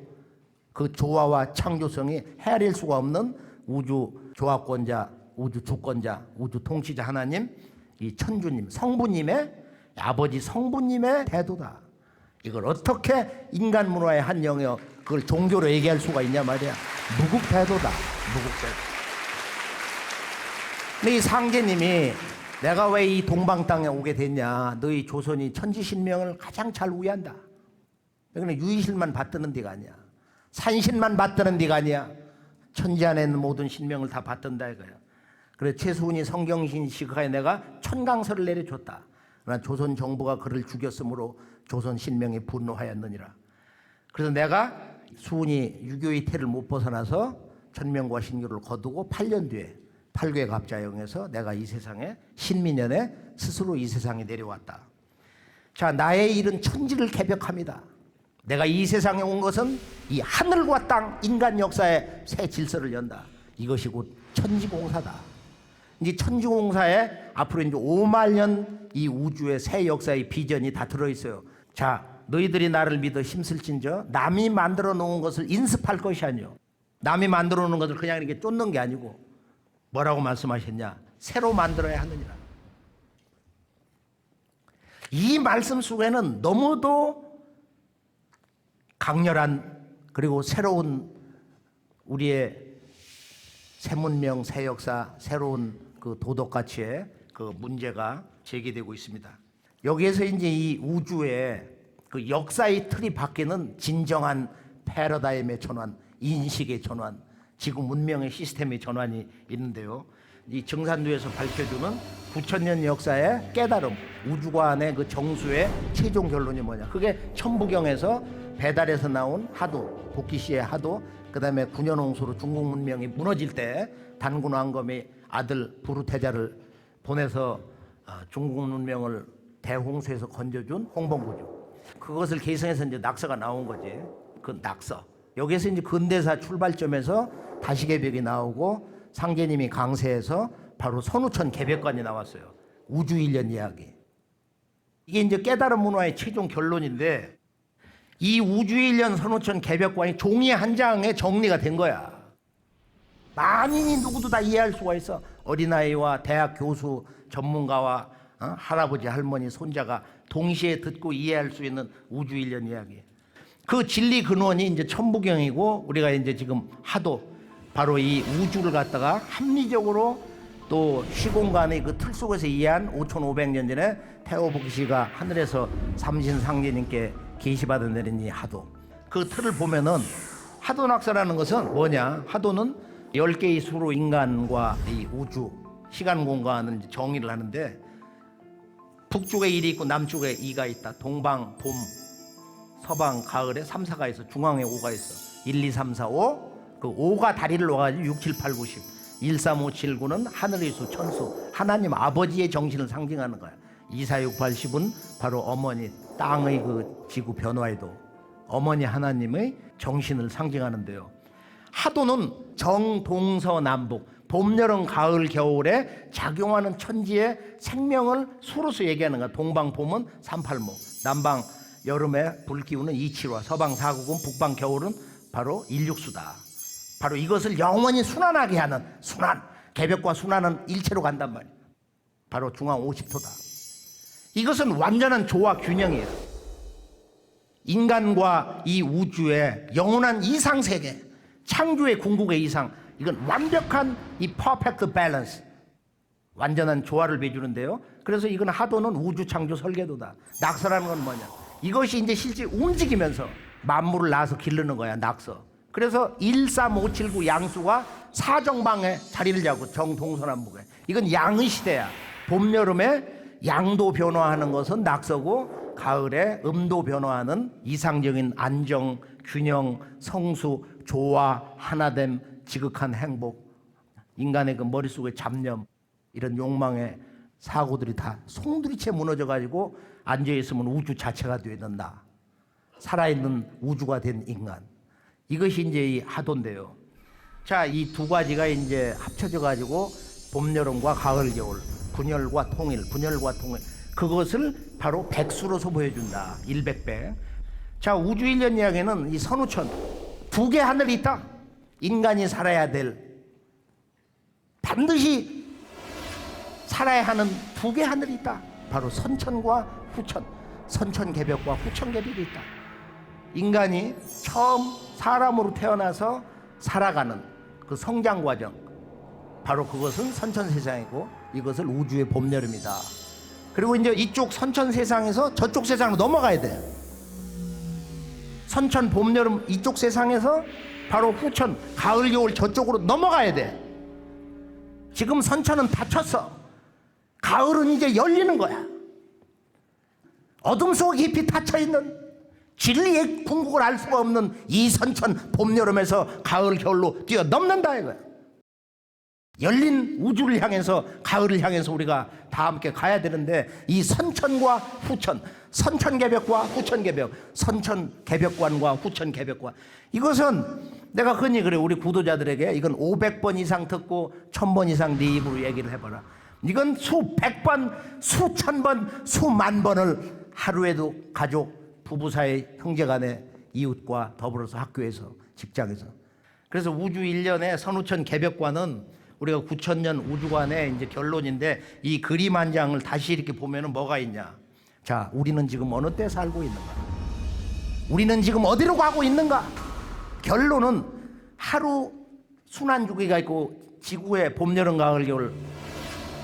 그 조화와 창조성이 헤아릴 수가 없는 우주 조합권자, 우주 주권자, 우주 통치자 하나님, 이 천주님, 성부님의 아버지 성부님의 대도다. 이걸 어떻게 인간 문화의 한 영역 그걸 종교로 얘기할 수가 있냐 말이야. 무국대도다. 무국대도. 근데 이 상제님이 내가 왜 이 동방 땅에 오게 됐냐? 너희 조선이 천지신명을 가장 잘 우회한다. 그러니까 유의실만 받드는 데가 아니야. 산신만 받드는 데가 아니야. 천지 안에 있는 모든 신명을 다 받든다 이거야. 그래서 최수훈이 성경신 시가에 내가 천강서를 내려줬다. 그러나 조선 정부가 그를 죽였으므로 조선 신명이 분노하였느니라. 그래서 내가 수훈이 유교의 태를 못 벗어나서 천명과 신교를 거두고 8년 뒤에 8궤 갑자영에서 내가 이 세상에 신민년에 스스로 이 세상에 내려왔다. 자, 나의 일은 천지를 개벽합니다. 내가 이 세상에 온 것은 이 하늘과 땅 인간 역사의 새 질서를 연다. 이것이 곧 천지공사다. 이제 천지공사에 앞으로 이제 5만 년 이 우주의 새 역사의 비전이 다 들어있어요. 자, 너희들이 나를 믿어 힘쓸진저 남이 만들어 놓은 것을 인습할 것이 아니요. 남이 만들어 놓은 것을 그냥 이렇게 쫓는 게 아니고 뭐라고 말씀하셨냐? 새로 만들어야 하느니라. 이 말씀 속에는 너무도 강렬한 그리고 새로운 우리의 새 문명, 새 역사, 새로운 그 도덕 가치의 그 문제가 제기되고 있습니다. 여기에서 이제 이 우주의 그 역사의 틀이 바뀌는 진정한 패러다임의 전환, 인식의 전환, 지구 문명의 시스템의 전환이 있는데요. 이 정산두에서 밝혀주는 9,000년 역사의 깨달음, 우주관의 그 정수의 최종 결론이 뭐냐? 그게 천부경에서 배달에서 나온 하도, 복귀시의 하도, 그 다음에 9년 홍수로 중국 문명이 무너질 때 단군 왕검이 아들 부르테자를 보내서 중국 문명을 대홍수에서 건져준 홍범구주. 그것을 계승해서 이제 낙서가 나온 거지. 그 낙서. 여기서 이제 근대사 출발점에서 다시개벽이 나오고 상제님이 강세해서 바로 선우천 개벽관이 나왔어요. 우주일련 이야기. 이게 이제 깨달은 문화의 최종 결론인데 이 우주일련 선우천 개벽관이 종이 한 장에 정리가 된 거야. 만인이 누구도 다 이해할 수가 있어. 어린아이와 대학 교수, 전문가와 할아버지, 할머니, 손자가 동시에 듣고 이해할 수 있는 우주일련 이야기. 그 진리 근원이 이제 천부경이고 우리가 이제 지금 하도 바로 이 우주를 갖다가 합리적으로 또 시공간의 그 틀 속에서 이해한 5,500년 전에 태호복씨가 하늘에서 삼신상제님께 계시받아 내린 이 하도. 그 틀을 보면은 하도낙서라는 것은 뭐냐? 하도는 10개의 수로 인간과 이 우주, 시간 공간을 정의를 하는데 북쪽에 1이 있고 남쪽에 2가 있다. 동방, 봄, 서방, 가을에 3, 4가 있어. 중앙에 5가 있어. 1, 2, 3, 4, 5. 그 5가 다리를 놓아가지고 6, 7, 8, 9, 10. 1, 3, 5, 7, 9는 하늘의 수, 천수. 하나님 아버지의 정신을 상징하는 거야. 2, 4, 6, 8, 10은 바로 어머니, 땅의 그 지구 변화에도 어머니 하나님의 정신을 상징하는데요. 하도는 정동서남북, 봄, 여름, 가을, 겨울에 작용하는 천지의 생명을 수로서 얘기하는 거야. 동방, 봄은 386, 남방, 여름에 불 기운은 275, 서방, 사국은 북방, 겨울은 바로 169다. 바로 이것을 영원히 순환하게 하는 순환, 개벽과 순환은 일체로 간단 말이야. 바로 중앙 50도다. 이것은 완전한 조화 균형이에요. 인간과 이 우주의 영원한 이상세계, 창조의 궁극의 이상, 이건 완벽한 이 퍼펙트 밸런스, 완전한 조화를 맺주는데요. 그래서 이건 하도는 우주 창조 설계도다. 낙서라는 건 뭐냐? 이것이 이제 실제 움직이면서 만물을 낳아서 기르는 거야, 낙서. 그래서 1, 3, 5, 7, 9 양수가 사정방에 자리를 잡고 정동서남북에. 이건 양의 시대야. 봄, 여름에 양도 변화하는 것은 낙서고 가을에 음도 변화하는 이상적인 안정, 균형, 성수, 조화, 하나됨, 지극한 행복, 인간의 그 머릿속의 잡념, 이런 욕망의 사고들이 다 송두리째 무너져가지고 앉아있으면 우주 자체가 되는 나, 살아있는 우주가 된 인간. 이것이 이제 이 하도인데요. 자, 이 두 가지가 이제 합쳐져가지고 봄, 여름과 가을, 겨울, 분열과 통일, 분열과 통일, 그것을 바로 백수로서 보여준다. 일백백. 자, 우주일련 이야기는 이 선우천, 두 개 하늘이 있다. 인간이 살아야 될, 반드시 살아야 하는 두 개 하늘이 있다. 바로 선천과 후천, 선천개벽과 후천개벽이 있다. 인간이 처음 사람으로 태어나서 살아가는 그 성장 과정, 바로 그것은 선천세상이고 이것을 우주의 봄, 여름이다. 그리고 이제 이쪽 선천세상에서 저쪽 세상으로 넘어가야 돼요. 선천, 봄, 여름 이쪽 세상에서 바로 후천, 가을, 겨울 저쪽으로 넘어가야 돼. 지금 선천은 닫혔어. 가을은 이제 열리는 거야. 어둠 속 깊이 닫혀있는 진리의 궁극을 알 수가 없는 이 선천, 봄, 여름에서 가을, 겨울로 뛰어넘는다 이거야. 열린 우주를 향해서, 가을을 향해서 우리가 다 함께 가야 되는데, 이 선천과 후천, 선천개벽과 후천개벽, 선천개벽관과 후천개벽관, 이것은 내가 흔히 그래, 우리 구도자들에게 이건 500번 이상 듣고 1000번 이상 네 입으로 얘기를 해봐라. 이건 수백 번, 수천 번, 수만 번을 하루에도 가족, 부부 사이, 형제간에, 이웃과 더불어서 학교에서, 직장에서. 그래서 우주 1년의 선후천 개벽관은 우리가 9000년 우주관의 이제 결론인데, 이 그림 한 장을 다시 이렇게 보면은 뭐가 있냐? 자, 우리는 지금 어느 때 살고 있는가? 우리는 지금 어디로 가고 있는가? 결론은 하루 순환 주기가 있고 지구에 봄, 여름, 가을, 겨울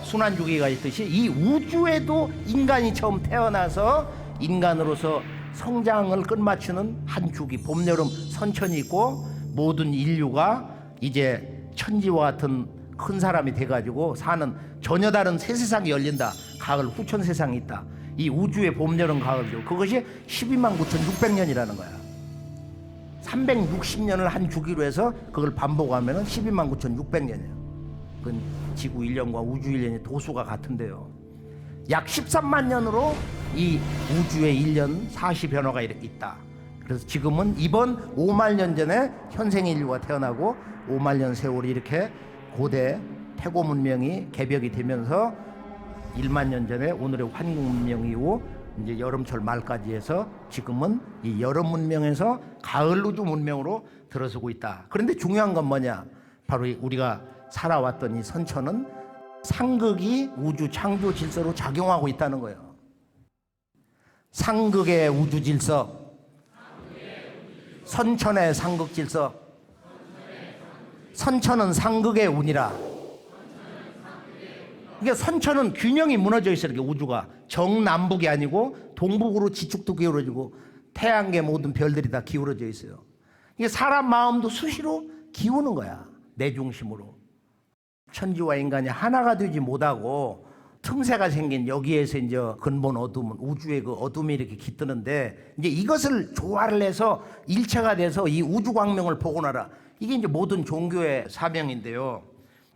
순환 주기가 있듯이 이 우주에도 인간이 처음 태어나서 인간으로서 성장을 끝마치는 한 주기, 봄, 여름, 선천이 있고, 모든 인류가 이제 천지와 같은 큰 사람이 돼가지고 사는 전혀 다른 새 세상이 열린다. 가을, 후천 세상이 있다. 이 우주의 봄, 여름, 가을, 겨울, 그것이 129,600년이라는 거야. 360년을 한 주기로 해서 그걸 반복하면 129,600년이에요. 그건 지구 1년과 우주 1년의 도수가 같은데요. 약 13만 년으로 이 우주의 1년 40변화가 있다. 그래서 지금은 이번 5만 년 전에 현생 인류가 태어나고 5만 년 세월이 이렇게 고대 태고 문명이 개벽이 되면서 1만 년 전에 오늘의 환국 문명 이후 이제 여름철 말까지 해서 지금은 이 여름 문명에서 가을 우주 문명으로 들어서고 있다. 그런데 중요한 건 뭐냐? 바로 우리가 살아왔던 이 선천은 상극이 우주 창조 질서로 작용하고 있다는 거예요. 상극의 우주 질서, 선천의 상극 질서. 선천은 상극의 운이라. 그러니까 선천은 균형이 무너져 있어요. 이렇게 우주가 정남북이 아니고 동북으로 지축도 기울어지고 태양계 모든 별들이 다 기울어져 있어요. 이게 사람 마음도 수시로 기우는 거야. 내 중심으로. 천지와 인간이 하나가 되지 못하고 틈새가 생긴 여기에서 이제 근본 어둠은, 우주의 그 어둠이 이렇게 깃드는데, 이제 이것을 조화를 해서 일체가 돼서 이 우주 광명을 복원하라. 이게 이제 모든 종교의 사명인데요.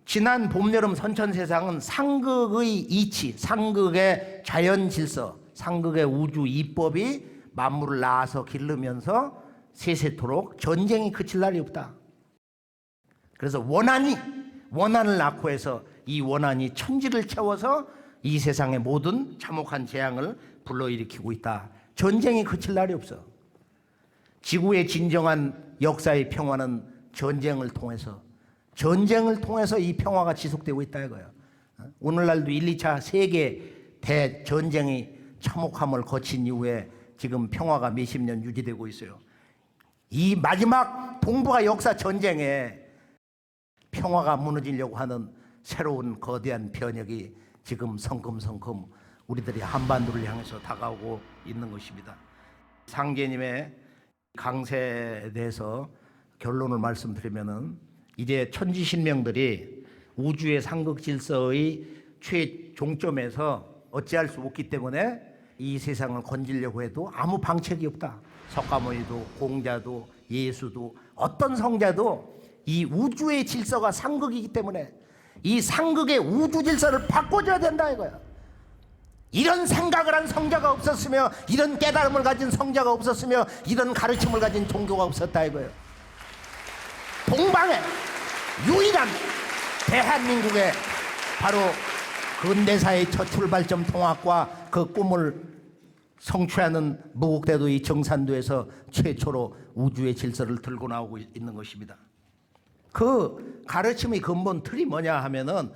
지난 봄, 여름, 선천 세상은 상극의 이치, 상극의 자연 질서, 상극의 우주 이법이 만물을 낳아서 기르면서 세세토록 전쟁이 그칠 날이 없다. 그래서 원한을 낳고 해서 이 원한이 천지를 채워서 이 세상의 모든 참혹한 재앙을 불러일으키고 있다. 전쟁이 그칠 날이 없어. 지구의 진정한 역사의 평화는 전쟁을 통해서 이 평화가 지속되고 있다 이거예요. 오늘날도 1, 2차 세계 대전쟁이 참혹함을 거친 이후에 지금 평화가 몇십 년 유지되고 있어요. 이 마지막 동북아 역사 전쟁에 평화가 무너지려고 하는 새로운 거대한 변혁이 지금 성큼성큼 우리들이 한반도를 향해서 다가오고 있는 것입니다. 상제님의 강세에 대해서 결론을 말씀드리면은, 이제 천지신명들이 우주의 상극 질서의 최종점에서 어찌할 수 없기 때문에 이 세상을 건지려고 해도 아무 방책이 없다. 석가모니도 공자도 예수도 어떤 성자도 이 우주의 질서가 상극이기 때문에 이 상극의 우주 질서를 바꿔줘야 된다 이거야. 이런 생각을 한 성자가 없었으며, 이런 깨달음을 가진 성자가 없었으며, 이런 가르침을 가진 종교가 없었다 이거예요. 동방의 유일한 대한민국의 바로 근대사의 첫 출발점 통합과 그 꿈을 성취하는 무국대도 이 정산도에서 최초로 우주의 질서를 들고 나오고 있는 것입니다. 그 가르침의 근본 틀이 뭐냐 하면은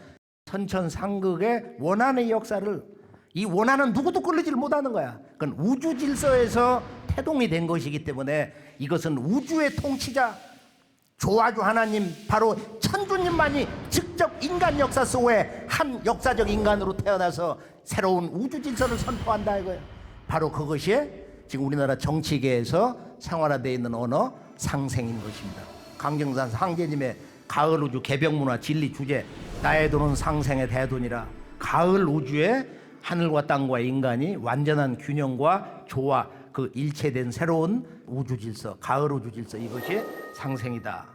선천상극의 원한의 역사를, 이 원한은 누구도 끌리질 못하는 거야. 그건 우주 질서에서 태동이 된 것이기 때문에 이것은 우주의 통치자 조화주 하나님, 바로 천주님만이 직접 인간 역사 속에 한 역사적 인간으로 태어나서 새로운 우주 질서를 선포한다 이거예요. 바로 그것이 지금 우리나라 정치계에서 생활화되어 있는 언어 상생인 것입니다. 강정산 상제님의 가을 우주 개벽문화 진리 주제, 나의 돈은 상생의 대돈이라. 가을 우주에 하늘과 땅과 인간이 완전한 균형과 조화, 그 일체된 새로운 우주 질서, 가을 우주 질서, 이것이 상생이다.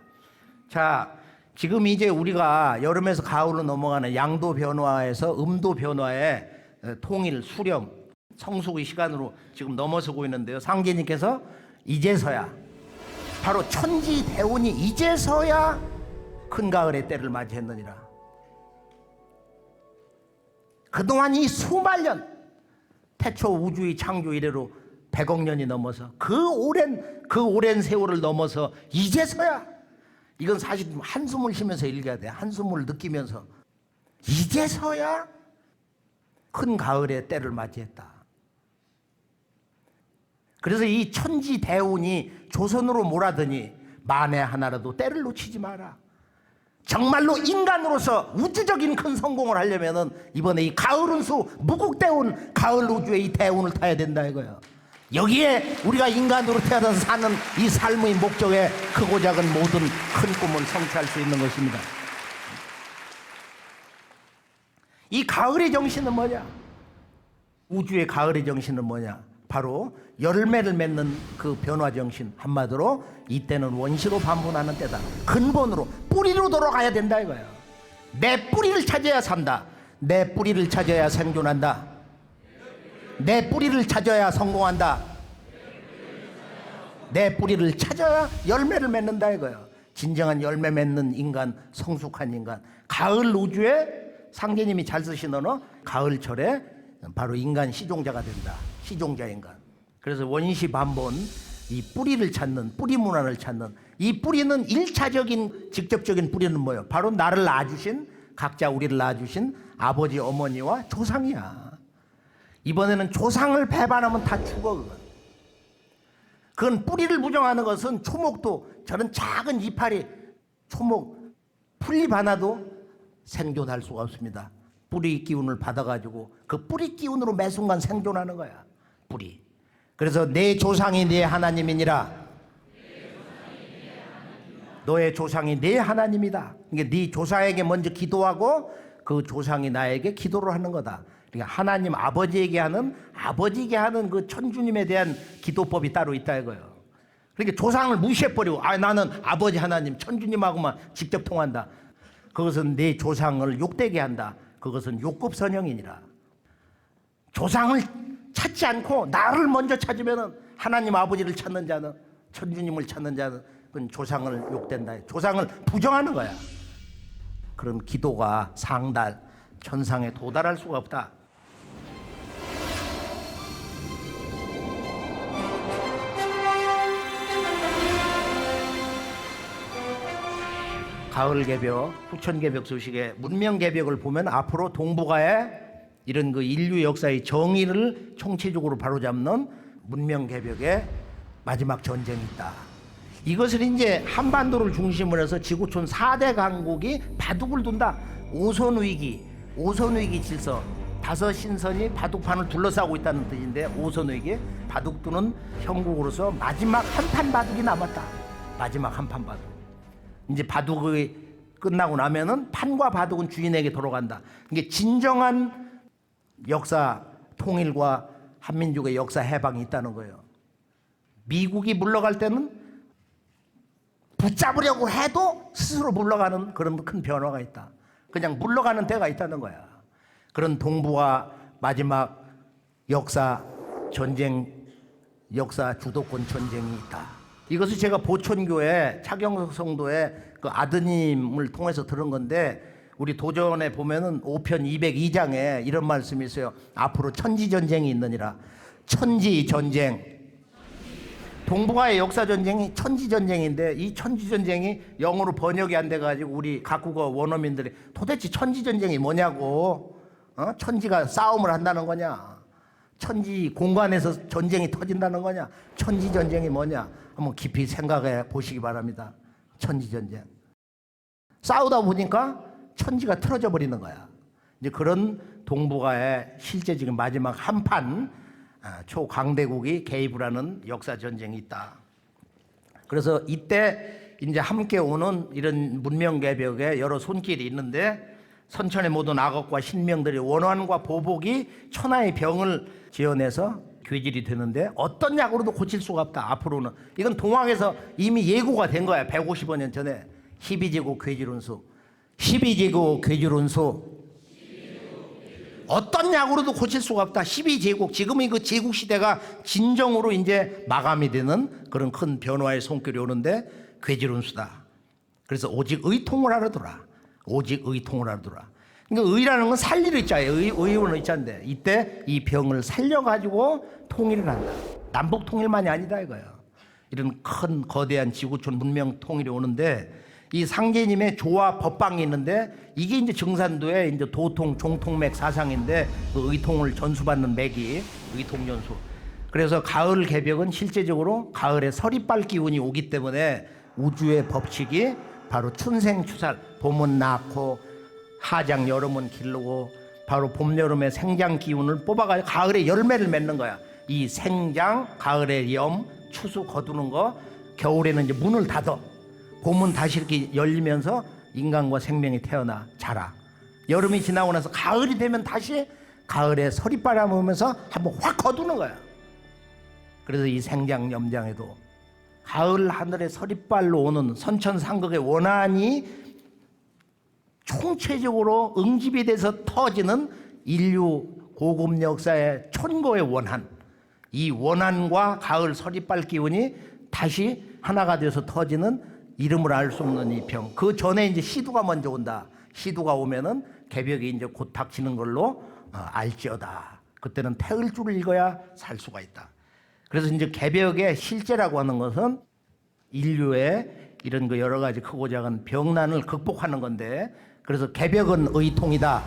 자, 지금 이제 우리가 여름에서 가을로 넘어가는 양도 변화에서 음도 변화의 통일, 수령, 성숙의 시간으로 지금 넘어서고 있는데요. 상제님께서 이제서야, 바로 천지 대운이 이제서야 큰 가을의 때를 맞이했느니라. 그동안 이 수만 년, 태초 우주의 창조 이래로 100억 년이 넘어서 그 오랜 세월을 넘어서 이제서야, 이건 사실 한숨을 쉬면서 읽어야 돼. 한숨을 느끼면서 이제서야 큰 가을의 때를 맞이했다. 그래서 이 천지 대운이 조선으로 몰아드니 만에 하나라도 때를 놓치지 마라. 정말로 인간으로서 우주적인 큰 성공을 하려면은 이번에 이 가을 운수, 무국대운, 가을 우주의 이 대운을 타야 된다 이거예요. 여기에 우리가 인간으로 태어나서 사는 이 삶의 목적에 크고 작은 모든 큰 꿈을 성취할 수 있는 것입니다. 이 가을의 정신은 뭐냐? 우주의 가을의 정신은 뭐냐? 바로 열매를 맺는 그 변화 정신, 한마디로 이때는 원시로 반분하는 때다. 근본으로, 뿌리로 돌아가야 된다 이거예요. 내 뿌리를 찾아야 산다. 내 뿌리를 찾아야 생존한다. 내 뿌리를 찾아야 성공한다. 내 뿌리를 찾아야 열매를 맺는다 이거예요. 진정한 열매 맺는 인간, 성숙한 인간. 가을 우주에 상제님이 잘 쓰신 언어, 가을철에 바로 인간 시종자가 된다. 시종자 인간. 그래서 원시 반본, 이 뿌리를 찾는, 뿌리 문화를 찾는, 이 뿌리는 일차적인 직접적인 뿌리는 뭐예요? 바로 나를 낳아주신, 각자 우리를 낳아주신 아버지 어머니와 조상이야. 이번에는 조상을 배반하면 다 죽어. 그건 뿌리를 부정하는 것은 초목도 저런 작은 이파리, 초목 풀잎 하나도 생존할 수가 없습니다. 뿌리 기운을 받아가지고 그 뿌리 기운으로 매 순간 생존하는 거야. 뿌리. 그래서 내 조상이 내 하나님이니라. 너의 조상이 내 하나님이다. 그러니까 네 조상에게 먼저 기도하고 그 조상이 나에게 기도를 하는 거다. 그러니까 하나님 아버지에게 하는 그 천주님에 대한 기도법이 따로 있다 이거예요. 그러니까 조상을 무시해버리고 나는 아버지 하나님 천주님하고만 직접 통한다. 그것은 내 조상을 욕되게 한다. 그것은 욕급선형이니라. 조상을 찾지 않고 나를 먼저 찾으면 하나님 아버지를 찾는 자는, 천주님을 찾는 자는 그건 조상을 욕된다. 조상을 부정하는 거야. 그런 기도가 상달, 천상에 도달할 수가 없다. 가을 개벽, 후천 개벽 소식에 문명 개벽을 보면 앞으로 동북아의 이런 그 인류 역사의 정의를 총체적으로 바로잡는 문명 개벽의 마지막 전쟁이 있다. 이것을 이제 한반도를 중심으로 해서 지구촌 4대 강국이 바둑을 둔다. 오선위기 질서, 5신선이 바둑판을 둘러싸고 있다는 뜻인데, 오선위기, 바둑 두는 형국으로서 마지막 한판 바둑이 남았다. 마지막 한판 바둑. 이제 바둑이 끝나고 나면은 판과 바둑은 주인에게 돌아간다. 이게 진정한 역사 통일과 한민족의 역사 해방이 있다는 거예요. 미국이 물러갈 때는 붙잡으려고 해도 스스로 물러가는 그런 큰 변화가 있다. 그냥 물러가는 때가 있다는 거야. 그런 동북아 마지막 역사 전쟁, 역사 주도권 전쟁이 있다. 이것을 제가 보천교회 차경석 성도의 그 아드님을 통해서 들은 건데, 우리 도전에 보면은 5편 202장에 이런 말씀이 있어요. 앞으로 천지전쟁이 있느니라. 천지전쟁. 동북아의 역사전쟁이 천지전쟁인데, 이 천지전쟁이 영어로 번역이 안 돼가지고 우리 각국어 원어민들이 도대체 천지전쟁이 뭐냐고, 천지가 싸움을 한다는 거냐, 천지 공간에서 전쟁이 터진다는 거냐, 천지전쟁이 뭐냐, 한번 깊이 생각해 보시기 바랍니다. 천지전쟁. 싸우다 보니까 천지가 틀어져 버리는 거야. 이제 그런 동북아의 실제 지금 마지막 한판 초강대국이 개입을 하는 역사 전쟁이 있다. 그래서 이때 이제 함께 오는 이런 문명 개벽에 여러 손길이 있는데, 선천의 모든 악업과 신명들이 원한과 보복이 천하의 병을 지어내서 괴질이 되는데 어떤 약으로도 고칠 수가 없다. 앞으로는 이건 동학에서 이미 예고가 된 거야. 150여 년 전에 12제국 괴질운수. 12제국 괴질운수. 어떤 약으로도 고칠 수가 없다. 12제국. 지금이 그 제국 시대가 진정으로 이제 마감이 되는 그런 큰 변화의 손길이 오는데 괴질운수다. 그래서 오직 의통을 하려더라. 오직 의통을 하려더라. 그러니까 의라는 건 살리를 있잖아요. 의는 있잖데 이때 이 병을 살려가지고 통일을 한다. 남북 통일만이 아니다 이거예요. 이런 큰 거대한 지구촌 문명 통일이 오는데 이 상제님의 조화 법방이 있는데 이게 이제 증산도의 이제 도통 종통맥 사상인데 그 의통을 전수받는 맥이 의통전수. 그래서 가을 개벽은 실제적으로 가을에 서리빨 기운이 오기 때문에 우주의 법칙이 바로 춘생추살, 봄은 낳고 하장 여름은 기르고 바로 봄 여름의 생장 기운을 뽑아가지고 가을에 열매를 맺는 거야. 이 생장, 가을에 염, 추수 거두는 거, 겨울에는 이제 문을 닫아. 봄은 다시 이렇게 열리면서 인간과 생명이 태어나 자라. 여름이 지나고 나서 가을이 되면 다시 가을에 서리바람 오면서 한번 확 거두는 거야. 그래서 이 생장 염장에도 가을 하늘에 서리발로 오는 선천상극의 원한이 총체적으로 응집이 돼서 터지는 인류 고급 역사의 촌고의 원한, 이 원한과 가을 서리발 기운이 다시 하나가 돼서 터지는 이름을 알 수 없는 이 병. 그 전에 이제 시두가 먼저 온다. 시두가 오면은 개벽이 이제 곧 닥치는 걸로 알지어다. 그때는 태을주를 읽어야 살 수가 있다. 그래서 이제 개벽의 실제라고 하는 것은 인류의 이런 그 여러 가지 크고 작은 병난을 극복하는 건데, 그래서 개벽은 의통이다.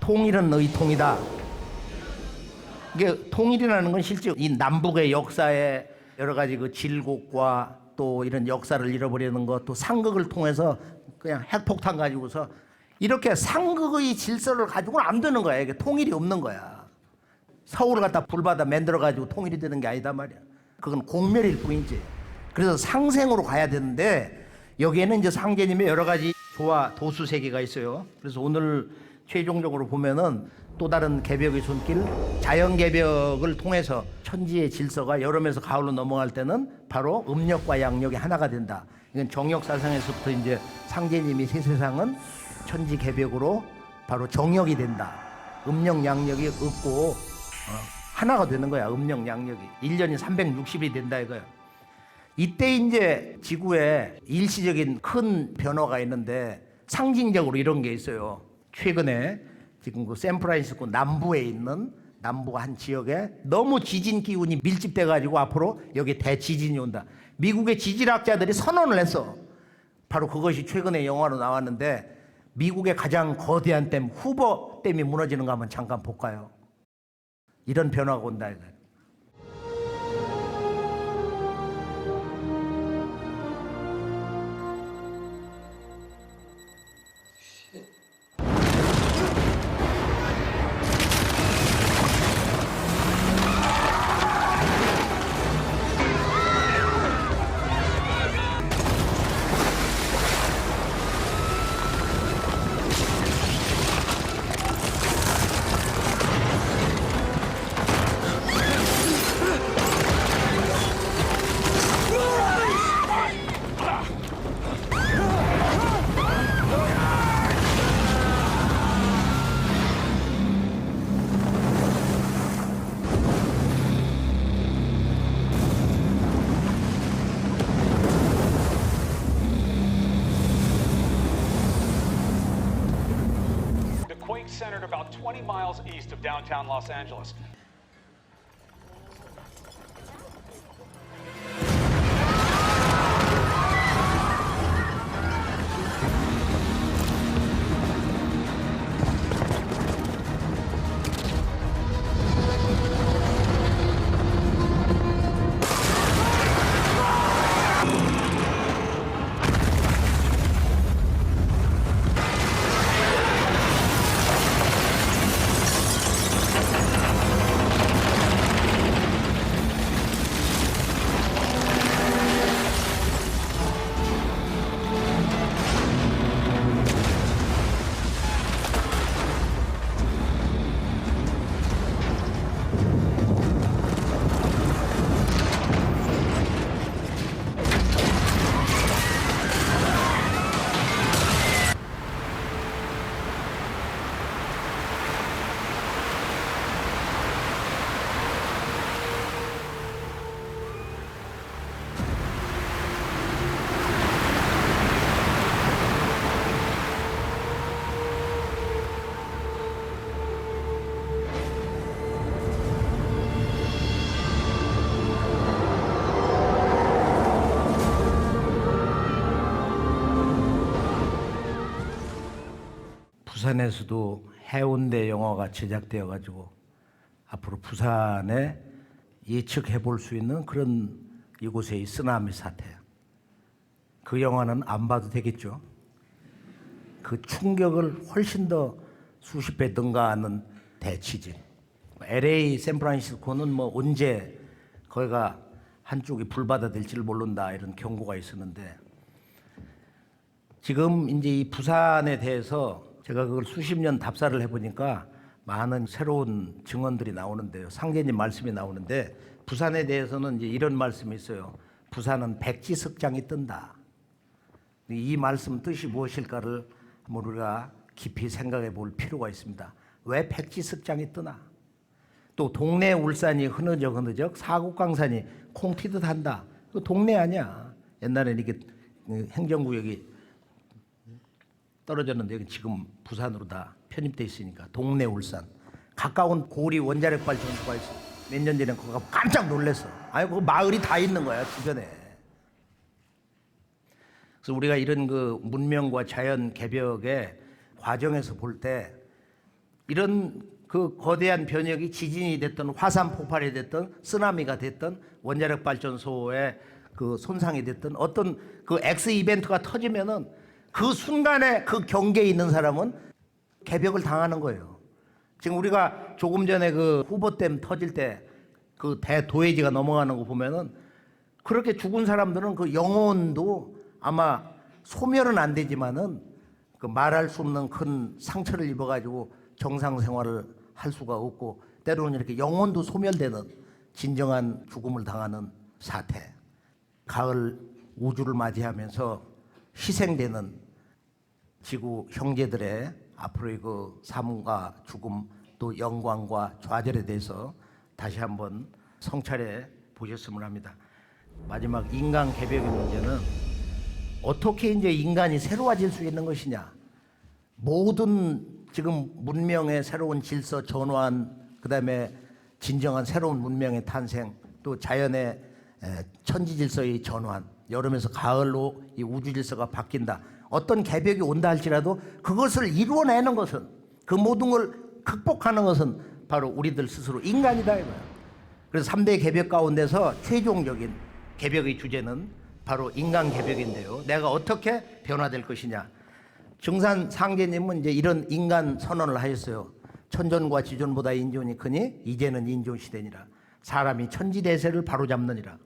통일은 의통이다. 이게 통일이라는 건 실제 이 남북의 역사에 여러 가지 그 질곡과 또 이런 역사를 잃어버리는 것, 또 상극을 통해서 그냥 핵폭탄 가지고서 이렇게 상극의 질서를 가지고는 안 되는 거야. 이게 통일이 없는 거야. 서울을 갖다 불받아 만들어 가지고 통일이 되는 게 아니다 말이야. 그건 공멸일 뿐이지. 그래서 상생으로 가야 되는데 여기에는 이제 상제님의 여러 가지 조화 도수 세계가 있어요. 그래서 오늘 최종적으로 보면은 또 다른 개벽의 손길, 자연 개벽을 통해서 천지의 질서가 여름에서 가을로 넘어갈 때는 바로 음력과 양력이 하나가 된다. 이건 정역 사상에서부터 이제 상제님이 새 세상은 천지 개벽으로 바로 정역이 된다. 음력 양력이 없고 하나가 되는 거야. 음력 양력이 1년이 360이 된다 이거야. 이때 이제 지구에 일시적인 큰 변화가 있는데 상징적으로 이런 게 있어요. 최근에 지금 그 샌프란시스코 남부에 있는 남부 한 지역에 너무 지진 기운이 밀집돼 가지고 앞으로 여기 대지진이 온다. 미국의 지질학자들이 선언을 했어. 바로 그것이 최근에 영화로 나왔는데 미국의 가장 거대한 댐 후버 댐이 무너지는 거 한번 잠깐 볼까요? 이런 변화가 온다 이거예요. Centered about 20 miles east of downtown Los Angeles. 부산에서도 해운대 영화가 제작되어 가지고 앞으로 부산에 예측해 볼 수 있는 그런 이곳의 쓰나미 사태. 그 영화는 안 봐도 되겠죠. 그 충격을 훨씬 더 수십 배 능가하는 대치진. LA, 샌프란시스코는 뭐 언제 거기가 한쪽이 불바다 될지를 모른다 이런 경고가 있었는데 지금 이제 이 부산에 대해서 제가 그걸 수십 년 답사를 해보니까 많은 새로운 증언들이 나오는데요. 상제님 말씀이 나오는데 부산에 대해서는 이제 이런 말씀이 있어요. 부산은 백지석장이 뜬다. 이 말씀 뜻이 무엇일까를 한번 우리가 깊이 생각해 볼 필요가 있습니다. 왜 백지석장이 뜨나? 또 동네 울산이 흐느적 사국강산이 콩 튀듯 한다. 그 동네 아니야. 옛날에는 이게 행정구역이 떨어졌는데 여기 지금 부산으로 다 편입돼 있으니까 동네 울산. 가까운 고리 원자력 발전소가 있어. 몇 년 전에 거기 깜짝 놀랐어. 아니 그 마을이 다 있는 거야 주변에. 그래서 우리가 이런 그 문명과 자연 개벽의 과정에서 볼 때 이런 그 거대한 변혁이 지진이 됐든 화산 폭발이 됐든 쓰나미가 됐든 원자력 발전소의 그 손상이 됐든 어떤 그 X 이벤트가 터지면은 그 순간에 그 경계에 있는 사람은 개벽을 당하는 거예요. 지금 우리가 조금 전에 그 후보댐 터질 때 그 대도해지가 넘어가는 거 보면은 그렇게 죽은 사람들은 그 영혼도 아마 소멸은 안 되지만은 그 말할 수 없는 큰 상처를 입어가지고 정상 생활을 할 수가 없고 때로는 이렇게 영혼도 소멸되는 진정한 죽음을 당하는 사태. 가을 우주를 맞이하면서 희생되는 지구 형제들의 앞으로의 그 삶과 죽음 또 영광과 좌절에 대해서 다시 한번 성찰해 보셨으면 합니다. 마지막 인간 개벽의 문제는 어떻게 이제 인간이 새로워질 수 있는 것이냐. 모든 지금 문명의 새로운 질서 전환, 그다음에 진정한 새로운 문명의 탄생, 또 자연의 천지 질서의 전환, 여름에서 가을로 이 우주 질서가 바뀐다. 어떤 개벽이 온다 할지라도 그것을 이루어내는 것은 그 모든 걸 극복하는 것은 바로 우리들 스스로 인간이다 이거야. 그래서 3대 개벽 가운데서 최종적인 개벽의 주제는 바로 인간 개벽인데요. 내가 어떻게 변화될 것이냐. 증산 상제님은 이제 이런 인간 선언을 하셨어요. 천존과 지존보다 인존이 크니 이제는 인존 시대니라. 사람이 천지대세를 바로잡느니라.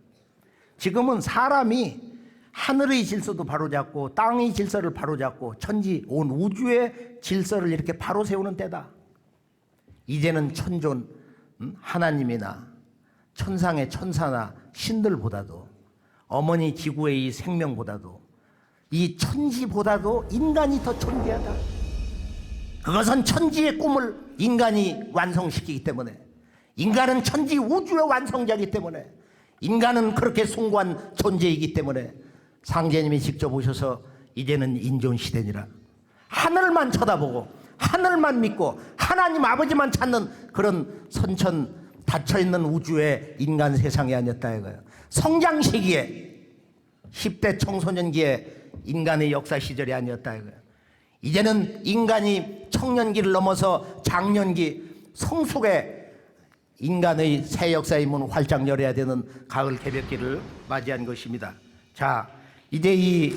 지금은 사람이 하늘의 질서도 바로잡고 땅의 질서를 바로잡고 천지 온 우주의 질서를 이렇게 바로 세우는 때다. 이제는 천존 하나님이나 천상의 천사나 신들보다도 어머니 지구의 이 생명보다도 이 천지보다도 인간이 더 존귀하다. 그것은 천지의 꿈을 인간이 완성시키기 때문에 인간은 천지 우주의 완성자이기 때문에 인간은 그렇게 숭고한 존재이기 때문에 상제님이 직접 오셔서 이제는 인존시대니라. 하늘만 쳐다보고 하늘만 믿고 하나님 아버지만 찾는 그런 선천 닫혀있는 우주의 인간 세상이 아니었다 이거예요. 성장 시기에 10대 청소년기에 인간의 역사 시절이 아니었다 이거예요. 이제는 인간이 청년기를 넘어서 장년기 성숙의 인간의 새 역사의 문 활짝 열어야 되는 가을 개벽기를 맞이한 것입니다. 자, 이제 이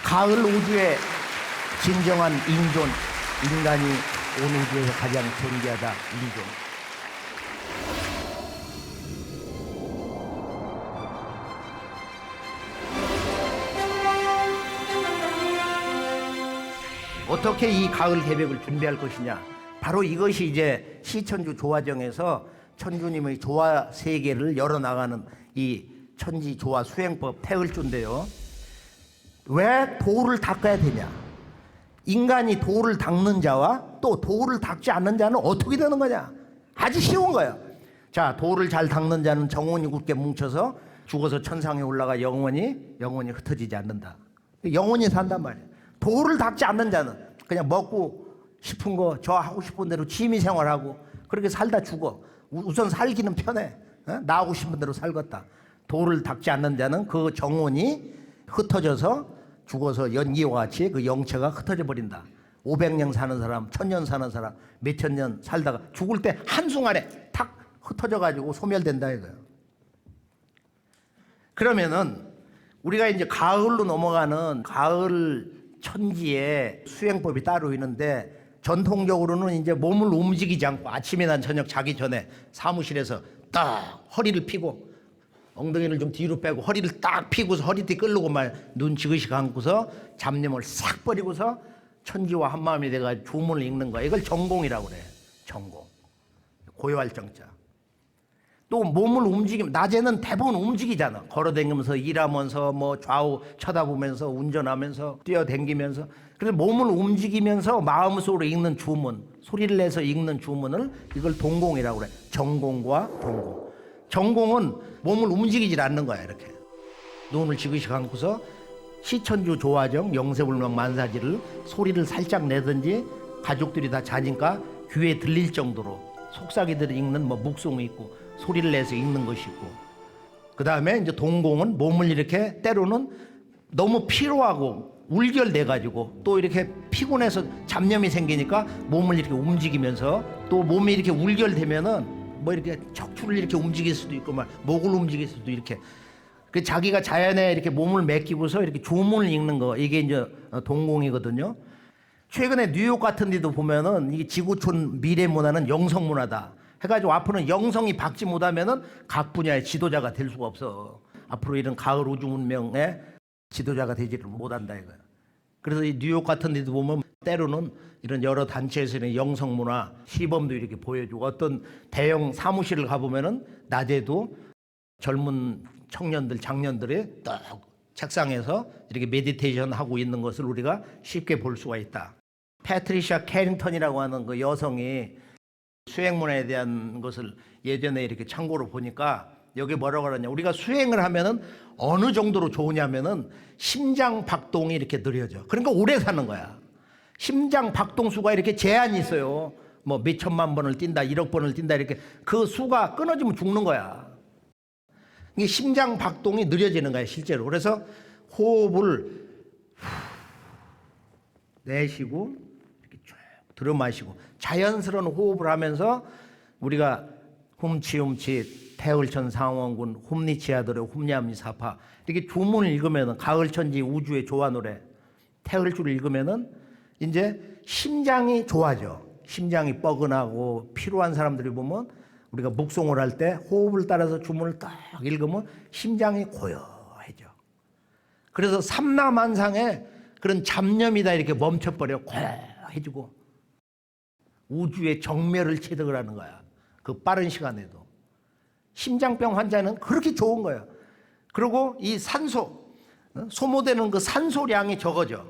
가을 우주의 진정한 인존, 인간이 온 우주에서 가장 존귀하다 인존. 어떻게 이 가을 개벽을 준비할 것이냐. 바로 이것이 이제 시천주 조화정에서 천주님의 조화 세계를 열어나가는 이 천지 조화 수행법 태을주인데요. 왜 도를 닦아야 되냐. 인간이 도를 닦는 자와 또 도를 닦지 않는 자는 어떻게 되는 거냐. 아주 쉬운 거예요. 자, 도를 잘 닦는 자는 정원이 굳게 뭉쳐서 죽어서 천상에 올라가 영원히 흩어지지 않는다. 영원히 산단 말이에요. 도를 닦지 않는 자는 그냥 먹고 싶은 거 저 하고 싶은 대로 취미 생활하고 그렇게 살다 죽어. 우선 살기는 편해. 나하고 싶은 대로 살겠다. 도를 닦지 않는 자는 그 정원이 흩어져서 죽어서 연기와 같이 그 영체가 흩어져 버린다. 500년 사는 사람, 1000년 사는 사람, 몇천 년 살다가 죽을 때 한순간에 탁 흩어져 가지고 소멸된다 이거예요. 그러면은 우리가 이제 가을로 넘어가는 가을 천지에 수행법이 따로 있는데, 전통적으로는 이제 몸을 움직이지 않고 아침이나 저녁 자기 전에 사무실에서 딱 허리를 펴고 엉덩이를 좀 뒤로 빼고 허리를 딱 펴고서 허리띠 끌고 눈 지그시 감고서 잡념을 싹 버리고서 천지와 한마음이 돼가지고 주문을 읽는 거야. 이걸 전공이라고 그래. 전공. 고요할 정자. 또 몸을 움직이면, 낮에는 대부분 움직이잖아. 걸어다니면서 일하면서 뭐 좌우 쳐다보면서 운전하면서 뛰어다니면서. 그래서 몸을 움직이면서 마음속으로 읽는 주문, 소리를 내서 읽는 주문을, 이걸 동공이라고 그래. 전공과 동공. 전공은 몸을 움직이질 않는 거야. 이렇게 눈을 지그시 감고서 시천주 조화정 영세불명 만사지를 소리를 살짝 내든지, 가족들이 다 자니까 귀에 들릴 정도로 속삭이들이 읽는 뭐 묵송이 있고 소리를 내서 읽는 것이 있고, 그 다음에 이제 동공은 몸을 이렇게 때로는 너무 피로하고 울결돼 가지고 또 이렇게 피곤해서 잡념이 생기니까 몸을 이렇게 움직이면서, 또 몸이 이렇게 울결되면은 뭐 이렇게 척추를 이렇게 움직일 수도 있고 막 목을 움직일 수도, 이렇게 그 자기가 자연에 이렇게 몸을 맡기고서 이렇게 주문을 읽는 거, 이게 이제 동공이거든요. 최근에 뉴욕 같은 데도 보면은 이게 지구촌 미래 문화는 영성 문화다 해가지고 앞으로는 영성이 박지 못하면은 각 분야의 지도자가 될 수가 없어. 앞으로 이런 가을 우주 문명의 지도자가 되지를 못한다 이거야. 그래서 이 뉴욕 같은 데도 보면 때로는 이런 여러 단체에서 이런 영성 문화 시범도 이렇게 보여주고, 어떤 대형 사무실을 가보면은 낮에도 젊은 청년들, 장년들이 딱 책상에서 이렇게 메디테이션 하고 있는 것을 우리가 쉽게 볼 수가 있다. 패트리샤 캐링턴이라고 하는 그 여성이 수행문화에 대한 것을 예전에 이렇게 참고로 보니까 여기 뭐라고 그러냐, 우리가 수행을 하면은 어느 정도로 좋으냐면은 심장 박동이 이렇게 느려져. 그러니까 오래 사는 거야. 심장 박동수가 이렇게 제한이 있어요. 뭐 몇 천만 번을 뛴다, 1억 번을 뛴다, 이렇게 그 수가 끊어지면 죽는 거야. 이게 심장 박동이 느려지는 거야 실제로. 그래서 호흡을 내쉬고 이렇게 쭉 들어 마시고 자연스러운 호흡을 하면서, 우리가 훔치훔치 태을천 상원군 훔니치아들의 훔냠니사파 이렇게 주문을 읽으면은, 가을천지 우주의 조화 노래 태을주를 읽으면은 이제 심장이 좋아져. 심장이 뻐근하고 피로한 사람들이 보면 우리가 묵송을 할 때 호흡을 따라서 주문을 딱 읽으면 심장이 고요해져. 그래서 삼라만상에 그런 잡념이 다 이렇게 멈춰버려 고요해지고 우주의 정멸을 체득을 하는 거야. 그 빠른 시간에도. 심장병 환자는 그렇게 좋은 거예요. 그리고 이 산소, 소모되는 그 산소량이 적어져.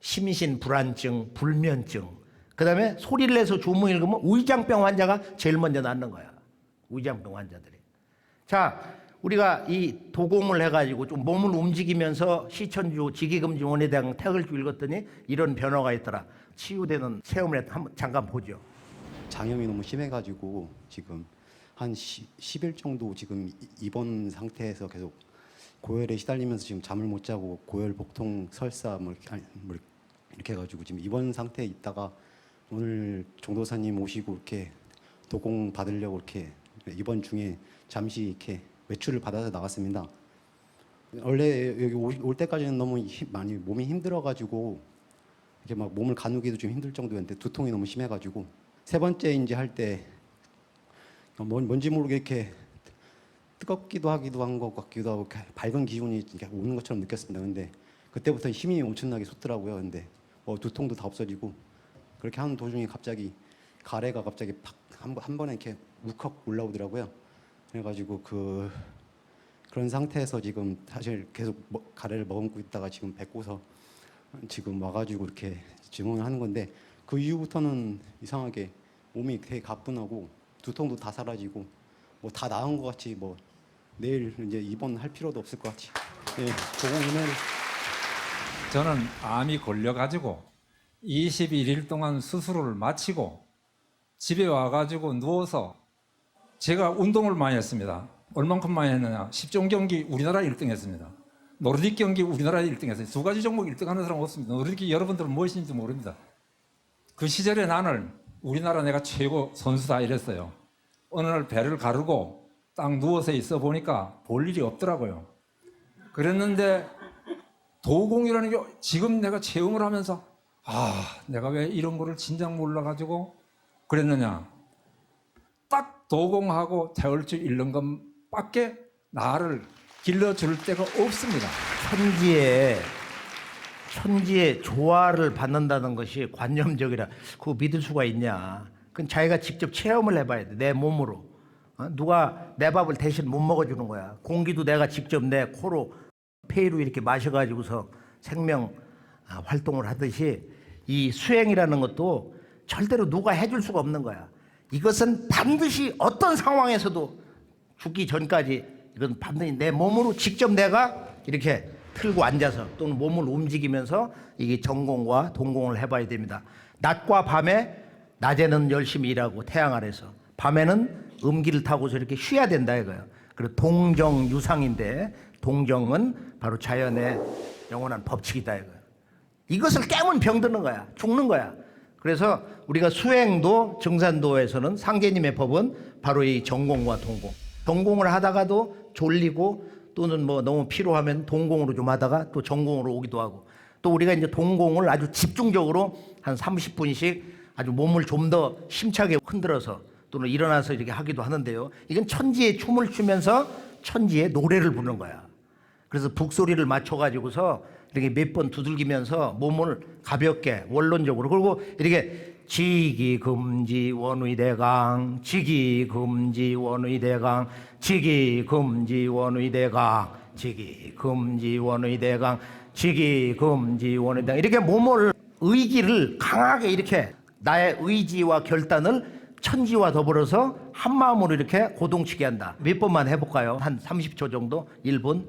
심신 불안증, 불면증, 그 다음에 소리를 내서 주문 읽으면 위장병 환자가 제일 먼저 낫는 거야. 위장병 환자들이. 자, 우리가 이 도공을 해가지고 좀 몸을 움직이면서 시천주 지기금지원에 대한 태을주 읽었더니 이런 변화가 있더라. 치유되는 체험을 한번 잠깐 보죠. 장염이 너무 심해가지고 지금 한 10일 정도 지금 입원 상태에서 계속 고열에 시달리면서 지금 잠을 못 자고 고열 복통 설사 뭐 이렇게 해가지고 지금 입원 상태에 있다가 오늘 종도사님 오시고 이렇게 도공 받으려고 이렇게 입원 중에 잠시 이렇게 외출을 받아서 나갔습니다. 원래 여기 올 때까지는 너무 많이 몸이 힘들어가지고 이렇게 막 몸을 가누기도 좀 힘들 정도였는데 두통이 너무 심해가지고 세 번째 이제 할 때 뭔지 모르게 이렇게 뜨겁기도 하기도 한 것 같기도 하고 밝은 기운이 이렇게 오는 것처럼 느꼈습니다. 근데 그때부터 힘이 엄청나게 솟더라고요. 근데 두통도 다 없어지고 그렇게 하는 도중에 갑자기 가래가 갑자기 팍 한 번에 이렇게 울컥 올라오더라고요. 그래가지고 그런 상태에서 지금 사실 계속 가래를 머금고 있다가 지금 뱉고서 지금 와가지고 이렇게 증언을 하는 건데, 그 이후부터는 이상하게 몸이 되게 가뿐하고 두통도 다 사라지고 뭐 다 나은 것 같이 뭐 내일 이제 입원할 필요도 없을 것 같이. 예, 조공이면 저는 암이 걸려가지고 21일 동안 수술을 마치고 집에 와가지고 누워서 제가 운동을 많이 했습니다. 얼만큼 많이 했느냐? 10종 경기 우리나라 1등 했습니다. 노르딕 경기 우리나라 1등 했어요. 두 가지 종목 1등 하는 사람 없습니다. 노르딕 여러분들은 무엇인지 모릅니다. 그 시절에 나는 우리나라 내가 최고 선수다 이랬어요. 어느 날 배를 가르고 딱 누워서 있어 보니까 볼 일이 없더라고요. 그랬는데 도공이라는 게 지금 내가 체험을 하면서 내가 왜 이런 거를 진작 몰라가지고 그랬느냐. 딱 도공하고 태울 줄 잃는 것밖에 나를 길러줄 데가 없습니다. 천지의 조화를 받는다는 것이 관념적이라 그거 믿을 수가 있냐. 그건 자기가 직접 체험을 해봐야 돼. 내 몸으로. 누가 내 밥을 대신 못 먹어주는 거야. 공기도 내가 직접 내 코로 폐로 이렇게 마셔가지고서 생명 활동을 하듯이 이 수행이라는 것도 절대로 누가 해줄 수가 없는 거야. 이것은 반드시 어떤 상황에서도 죽기 전까지 이건 반드시 내 몸으로 직접 내가 이렇게 틀고 앉아서 또는 몸을 움직이면서 이게 전공과 동공을 해봐야 됩니다. 낮과 밤에 낮에는 열심히 일하고 태양 아래서 밤에는 음기를 타고서 이렇게 쉬어야 된다 이거예요. 그리고 동정유상인데 동정은 바로 자연의 영원한 법칙이다 이거예요. 이것을 깨면 병드는 거야. 죽는 거야. 그래서 우리가 수행도 정산도에서는 상제님의 법은 바로 이 전공과 동공. 전공을 하다가도 졸리고 또는 뭐 너무 피로하면 동공으로 좀 하다가 또 전공으로 오기도 하고 또 우리가 이제 동공을 아주 집중적으로 한 30분씩 아주 몸을 좀 더 힘차게 흔들어서 또는 일어나서 이렇게 하기도 하는데요. 이건 천지의 춤을 추면서 천지의 노래를 부르는 거야. 그래서 북소리를 맞춰가지고서 이렇게 몇 번 두들기면서 몸을 가볍게 원론적으로 그리고 이렇게 지기금지 원의대강 지기금지 원의대강 지기금지 원의대강 지기금지 원의대강 지기금지 원의대강 이렇게 몸을 의기를 강하게 이렇게 나의 의지와 결단을 천지와 더불어서 한마음으로 이렇게 고동치게 한다. 몇 번만 해볼까요? 한 30초 정도 1분.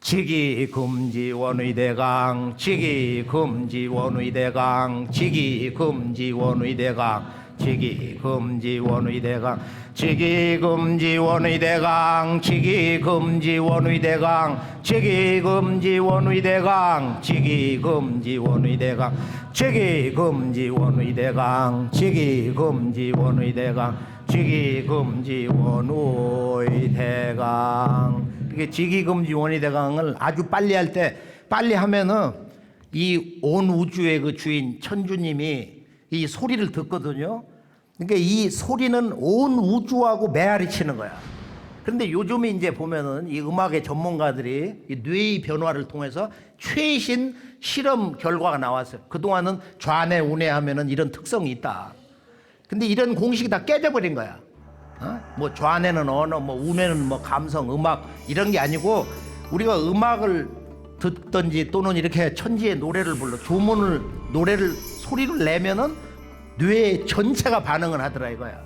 지기금지 원의대강 지기금지 원의대강 지기금지 원의대강 지기금지 원의대강 지기금지 원의대강 지기금지 원의대강 지기금지 원의대강 지기금지 원의대강 지기금지 원의대강 지기금지 원의대강 지기금지 원의대강 이게 지기금지 원의대강을 아주 빨리 할 때 빨리 하면은 이 온 우주의 그 주인 천주님이 이 소리를 듣거든요. 그러니까 이 소리는 온 우주하고 메아리 치는 거야. 그런데 요즘에 이제 보면은 이 음악의 전문가들이 이 뇌의 변화를 통해서 최신 실험 결과가 나왔어요. 그동안은 좌뇌 우뇌 하면은 이런 특성이 있다. 근데 이런 공식이 다 깨져버린 거야. 뭐 좌뇌는 언어, 뭐 우뇌는 뭐 감성, 음악 이런 게 아니고 우리가 음악을 듣든지 또는 이렇게 천지의 노래를 불러 조문을 노래를 소리를 내면은 뇌 전체가 반응을 하더라 이거야.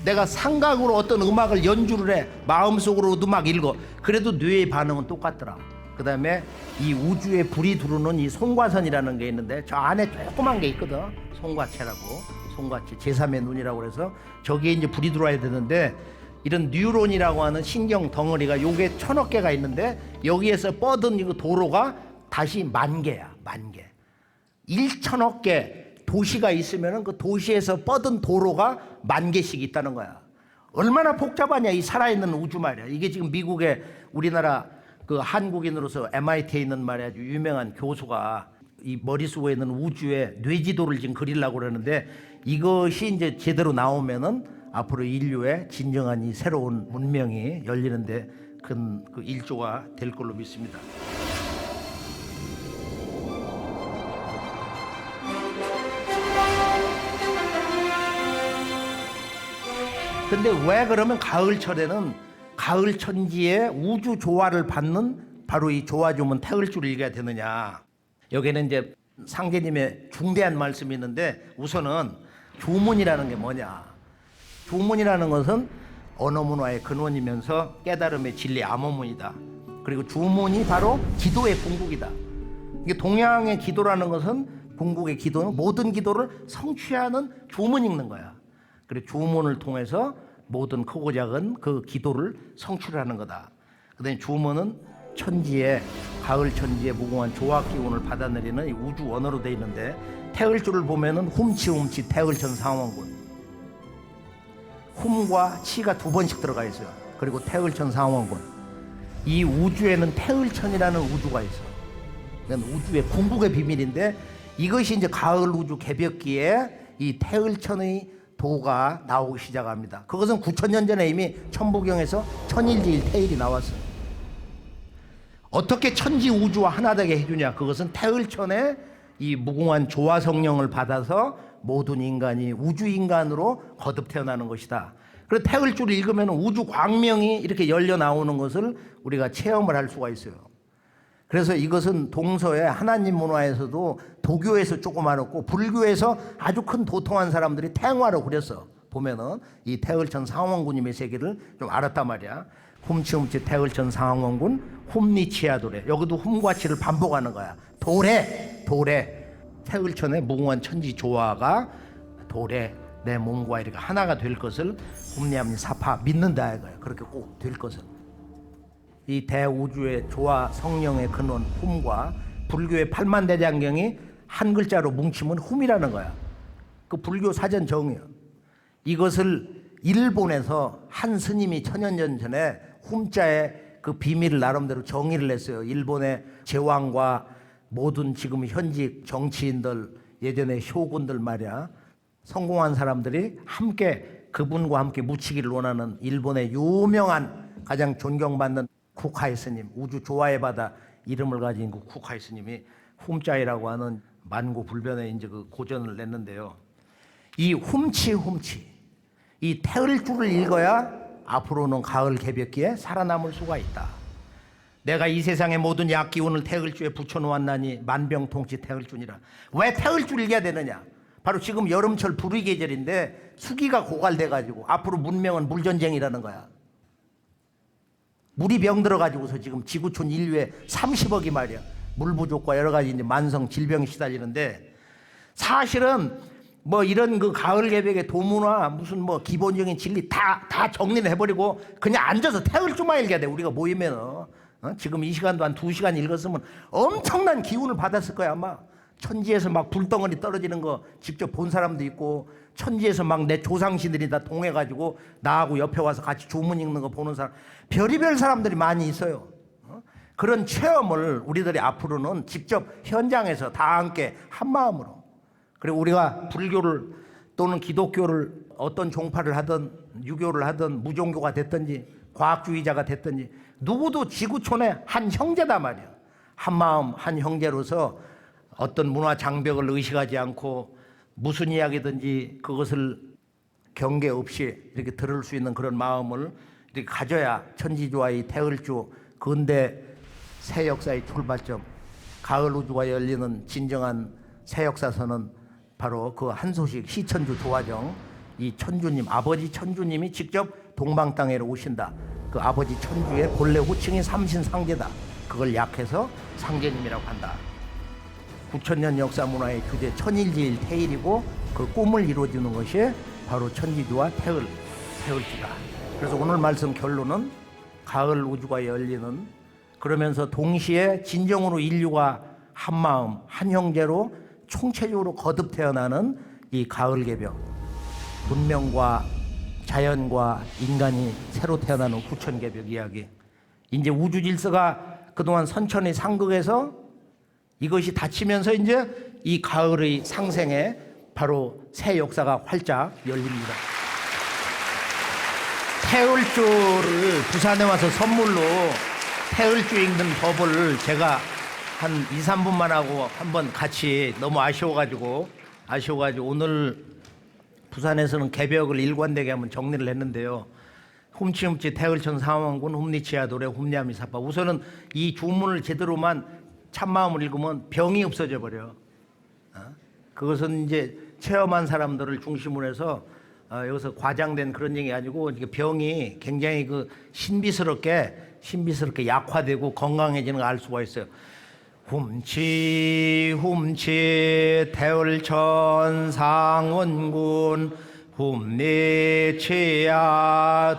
내가 상각으로 어떤 음악을 연주를 해 마음속으로도 막 읽어 그래도 뇌의 반응은 똑같더라. 그 다음에 이 우주에 불이 들어오는 이 송과선이라는 게 있는데 저 안에 조그만 게 있거든. 송과체라고. 송과체 제3의 눈이라고 그래서 저기에 이제 불이 들어와야 되는데 이런 뉴런이라고 하는 신경 덩어리가 요게 1000억 개가 있는데 여기에서 뻗은 이거 도로가 다시 10,000개야. 10,000개. 1,000억 개 도시가 있으면은 그 도시에서 뻗은 도로가 10,000개씩 있다는 거야. 얼마나 복잡하냐 이 살아있는 우주 말이야. 이게 지금 미국의 우리나라 그 한국인으로서 MIT에 있는 말이야 아주 유명한 교수가 이 머릿속에 있는 우주의 뇌지도를 지금 그리려고 그러는데 이것이 이제 제대로 나오면은 앞으로 인류의 진정한 이 새로운 문명이 열리는데 큰 그 일조가 될 걸로 믿습니다. 근데 왜 그러면 가을철에는 가을 천지의 우주 조화를 받는 바로 이 조화주문 태을주를 읽어야 되느냐. 여기는 이제 상제님의 중대한 말씀이 있는데 우선은 주문이라는 게 뭐냐. 주문이라는 것은 언어문화의 근원이면서 깨달음의 진리 암호문이다. 그리고 주문이 바로 기도의 궁극이다. 이게 동양의 기도라는 것은 궁극의 기도는 모든 기도를 성취하는 주문 읽는 거야. 그리고 주문을 통해서 모든 크고 작은 그 기도를 성취하는 거다. 그다음에 주문은 천지에 가을 천지에 무궁한 조화 기운을 받아내리는 이 우주 원어로 되어 있는데 태을주를 보면은 훔치훔치 태을천 상원군 훔과 치가 두 번씩 들어가 있어요. 그리고 태을천 상원군 이 우주에는 태을천이라는 우주가 있어요. 이건 우주의 궁극의 비밀인데 이것이 이제 가을 우주 개벽기에 이 태을천의 도가 나오기 시작합니다. 그것은 9,000년 전에 이미 천부경에서 천일지일 태일이 나왔어요. 어떻게 천지 우주와 하나 되게 해주냐? 그것은 태을천의 이 무궁한 조화 성령을 받아서 모든 인간이 우주 인간으로 거듭 태어나는 것이다. 그래서 태을주를 읽으면 우주 광명이 이렇게 열려 나오는 것을 우리가 체험을 할 수가 있어요. 그래서 이것은 동서의 하나님 문화에서도 도교에서 조그마했고 불교에서 아주 큰 도통한 사람들이 탱화로 그렸어. 보면은 이 태을천 상원군님의 세계를 좀 알았단 말이야. 훔치훔치 태을천 상원군 훔니치야도래. 여기도 훔과 치를 반복하는 거야. 도래 태을천의 무궁한 천지 조화가 도래 내 몸과 이렇게 하나가 될 것을 훔리함니 사파 믿는다 이거야. 그렇게 꼭 될 것을. 이 대우주의 조화 성령의 근원 훔과 불교의 팔만대장경이 한 글자로 뭉치면 훔이라는 거야. 그 불교 사전 정의야. 이것을 일본에서 한 스님이 천년전 전에 훔자의 그 비밀을 나름대로 정의를 했어요. 일본의 제왕과 모든 지금 현직 정치인들 예전에 쇼군들 말이야. 성공한 사람들이 함께 그분과 함께 묻히기를 원하는 일본의 유명한 가장 존경받는 쿠카이 스님, 우주 조화의 바다 이름을 가진 그 쿠카이 스님이 훔자이라고 하는 만고불변의 이제 그 고전을 냈는데요. 이 훔치 이 태을주를 읽어야 앞으로는 가을 개벽기에 살아남을 수가 있다. 내가 이 세상의 모든 약기운을 태을주에 붙여놓았나니 만병통치 태을주니라. 왜 태을주를 읽어야 되느냐? 바로 지금 여름철 불의 계절인데 수기가 고갈돼가지고 앞으로 문명은 물전쟁이라는 거야. 물이 병들어가지고서 지금 지구촌 인류의 30억이 말이야. 물 부족과 여러 가지 이제 만성 질병이 시달리는데 사실은 뭐 이런 그 가을 개벽의 도문화 무슨 뭐 기본적인 진리 다 정리를 해버리고 그냥 앉아서 태을주만 읽어야 돼. 우리가 모이면 지금 이 시간도 한 2시간 읽었으면 엄청난 기운을 받았을 거야 아마. 천지에서 막 불덩어리 떨어지는 거 직접 본 사람도 있고 천지에서 막 내 조상신들이 다 동해가지고 나하고 옆에 와서 같이 주문 읽는 거 보는 사람 별의별 사람들이 많이 있어요. 그런 체험을 우리들이 앞으로는 직접 현장에서 다 함께 한 마음으로 그리고 우리가 불교를 또는 기독교를 어떤 종파를 하든 유교를 하든 무종교가 됐든지 과학주의자가 됐든지 누구도 지구촌의 한 형제다 말이야. 한 마음 한 형제로서 어떤 문화 장벽을 의식하지 않고 무슨 이야기든지 그것을 경계 없이 이렇게 들을 수 있는 그런 마음을 이렇게 가져야 천지조화의 태을주 근대 새 역사의 출발점 가을 우주가 열리는 진정한 새 역사서는 바로 그 한 소식 시천주 조화정 이 천주님 아버지 천주님이 직접 동방 땅에 오신다. 그 아버지 천주의 본래 호칭이 삼신상제다. 그걸 약해서 상제님이라고 한다. 9,000년 역사 문화의 주제 천일지일 태일이고 그 꿈을 이루어주는 것이 바로 천지주와 태을주다. 그래서 오늘 말씀 결론은 가을 우주가 열리는 그러면서 동시에 진정으로 인류가 한 마음 한 형제로 총체적으로 거듭 태어나는 이 가을 개벽 문명과 자연과 인간이 새로 태어나는 후천 개벽 이야기. 이제 우주 질서가 그동안 선천의 상극에서 이것이 닫히면서 이제 이 가을의 상생에 바로 새 역사가 활짝 열립니다. 태을주를 부산에 와서 선물로 태을주 읽는 법을 제가 한 2, 3분만 하고 한번 같이 너무 아쉬워가지고 오늘 부산에서는 개벽을 일관되게 한번 정리를 했는데요. 훔치훔치 태을천 상원군 훔니치야 도래 훔냐미 사파. 우선은 이 주문을 제대로만 참마음을 읽으면 병이 없어져 버려. 그것은 이제 체험한 사람들을 중심으로 해서 여기서 과장된 그런 얘기 아니고 병이 굉장히 그 신비스럽게 약화되고 건강해지는 걸 알 수가 있어요. 훔치 태을천 상원군 훔니치야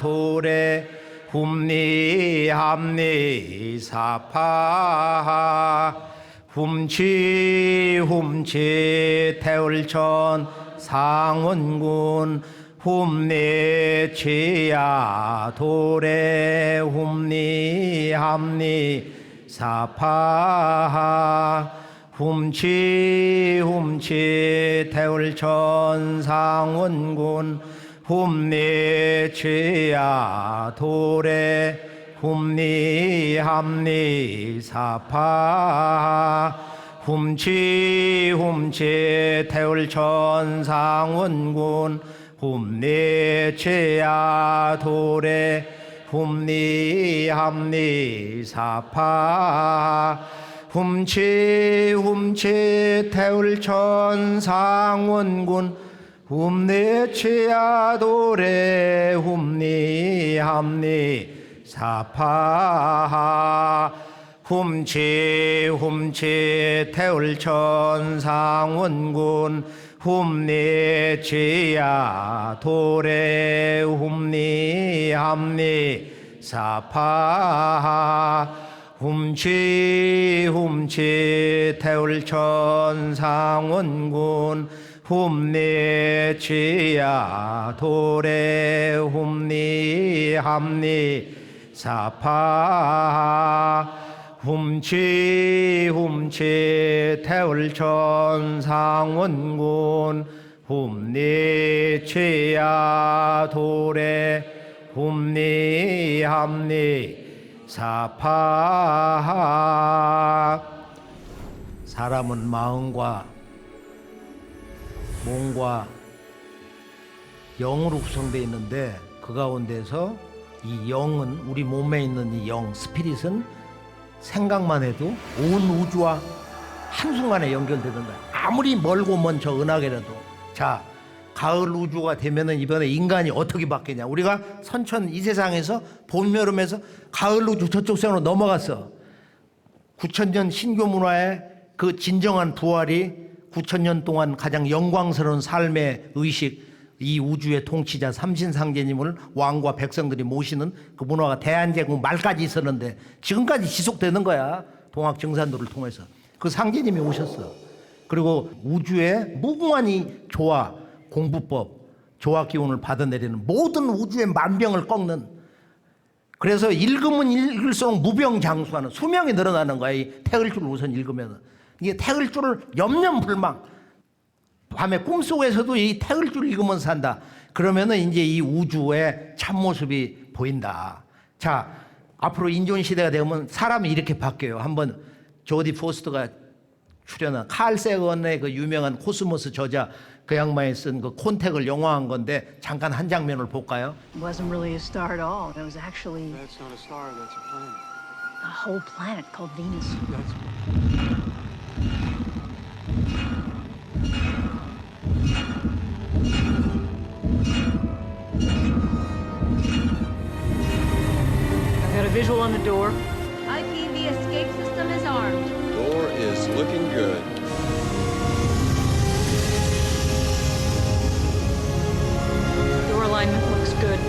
도래 훔니 함니 사파 훔치 훔치 태울천 상원군 훔니 치야 도래 훔니 함니 사파 훔치 훔치 태울천 상원군 훔니 치야 도래 훔니 함니 사파 훔치 훔치 태울천 상원군 훔니 치야 도래 훔니 함니 사파 훔치 훔치 태울천 상원군 훔니 치야 도래 훔니 함니 사파 훔치 훔치 태울천 상원군 훔니 치야 도래 훔니 함니 사파 훔치 훔치 태울천 상원군 훔니 치야 도래 훔니 함니 사파 훔치 훔치 태울천 상원군 훔니 치야 도래 훔니 함니 사파 사람은 마음과 몸과 영으로 구성되어 있는데 그 가운데서 이 영은 우리 몸에 있는 이 영, 스피릿은 생각만 해도 온 우주와 한순간에 연결되는 거야. 아무리 멀고 먼 저 은하계라도. 자, 가을 우주가 되면은 이번에 인간이 어떻게 바뀌냐. 우리가 선천 이 세상에서 봄, 여름에서 가을 우주 저쪽 세상으로 넘어갔어. 9,000년 신교 문화의 그 진정한 부활이 9,000년 동안 가장 영광스러운 삶의 의식, 이 우주의 통치자 삼신상제님을 왕과 백성들이 모시는 그 문화가 대한제국 말까지 있었는데 지금까지 지속되는 거야. 동학 증산도를 통해서. 그 상제님이 오셨어. 그리고 우주의 무궁한 이 조화, 공부법, 조화 기운을 받아내리는 모든 우주의 만병을 꺾는, 그래서 읽으면 읽을수록 무병장수하는, 수명이 늘어나는 거야. 이 태을줄을 우선 읽으면. 이게 태을줄을 염려불망. 밤에 꿈속에서도 이 태을줄 읽으면서 산다. 그러면은 이제 이 우주의 참모습이 보인다. 자, 앞으로 인존 시대가 되면 사람이 이렇게 바뀌어요. 한번 조디 포스터가 출연한 칼 세건의 그 유명한 코스모스 저자, 그 양반이 쓴 그 콘택을 영화한 건데 잠깐 한 장면을 볼까요? It wasn't really a star at all. It was actually That's not a star, that's a planet. a whole planet called Venus. I've got a visual on the door. IPV escape system is armed. Door is looking good. Door alignment looks good.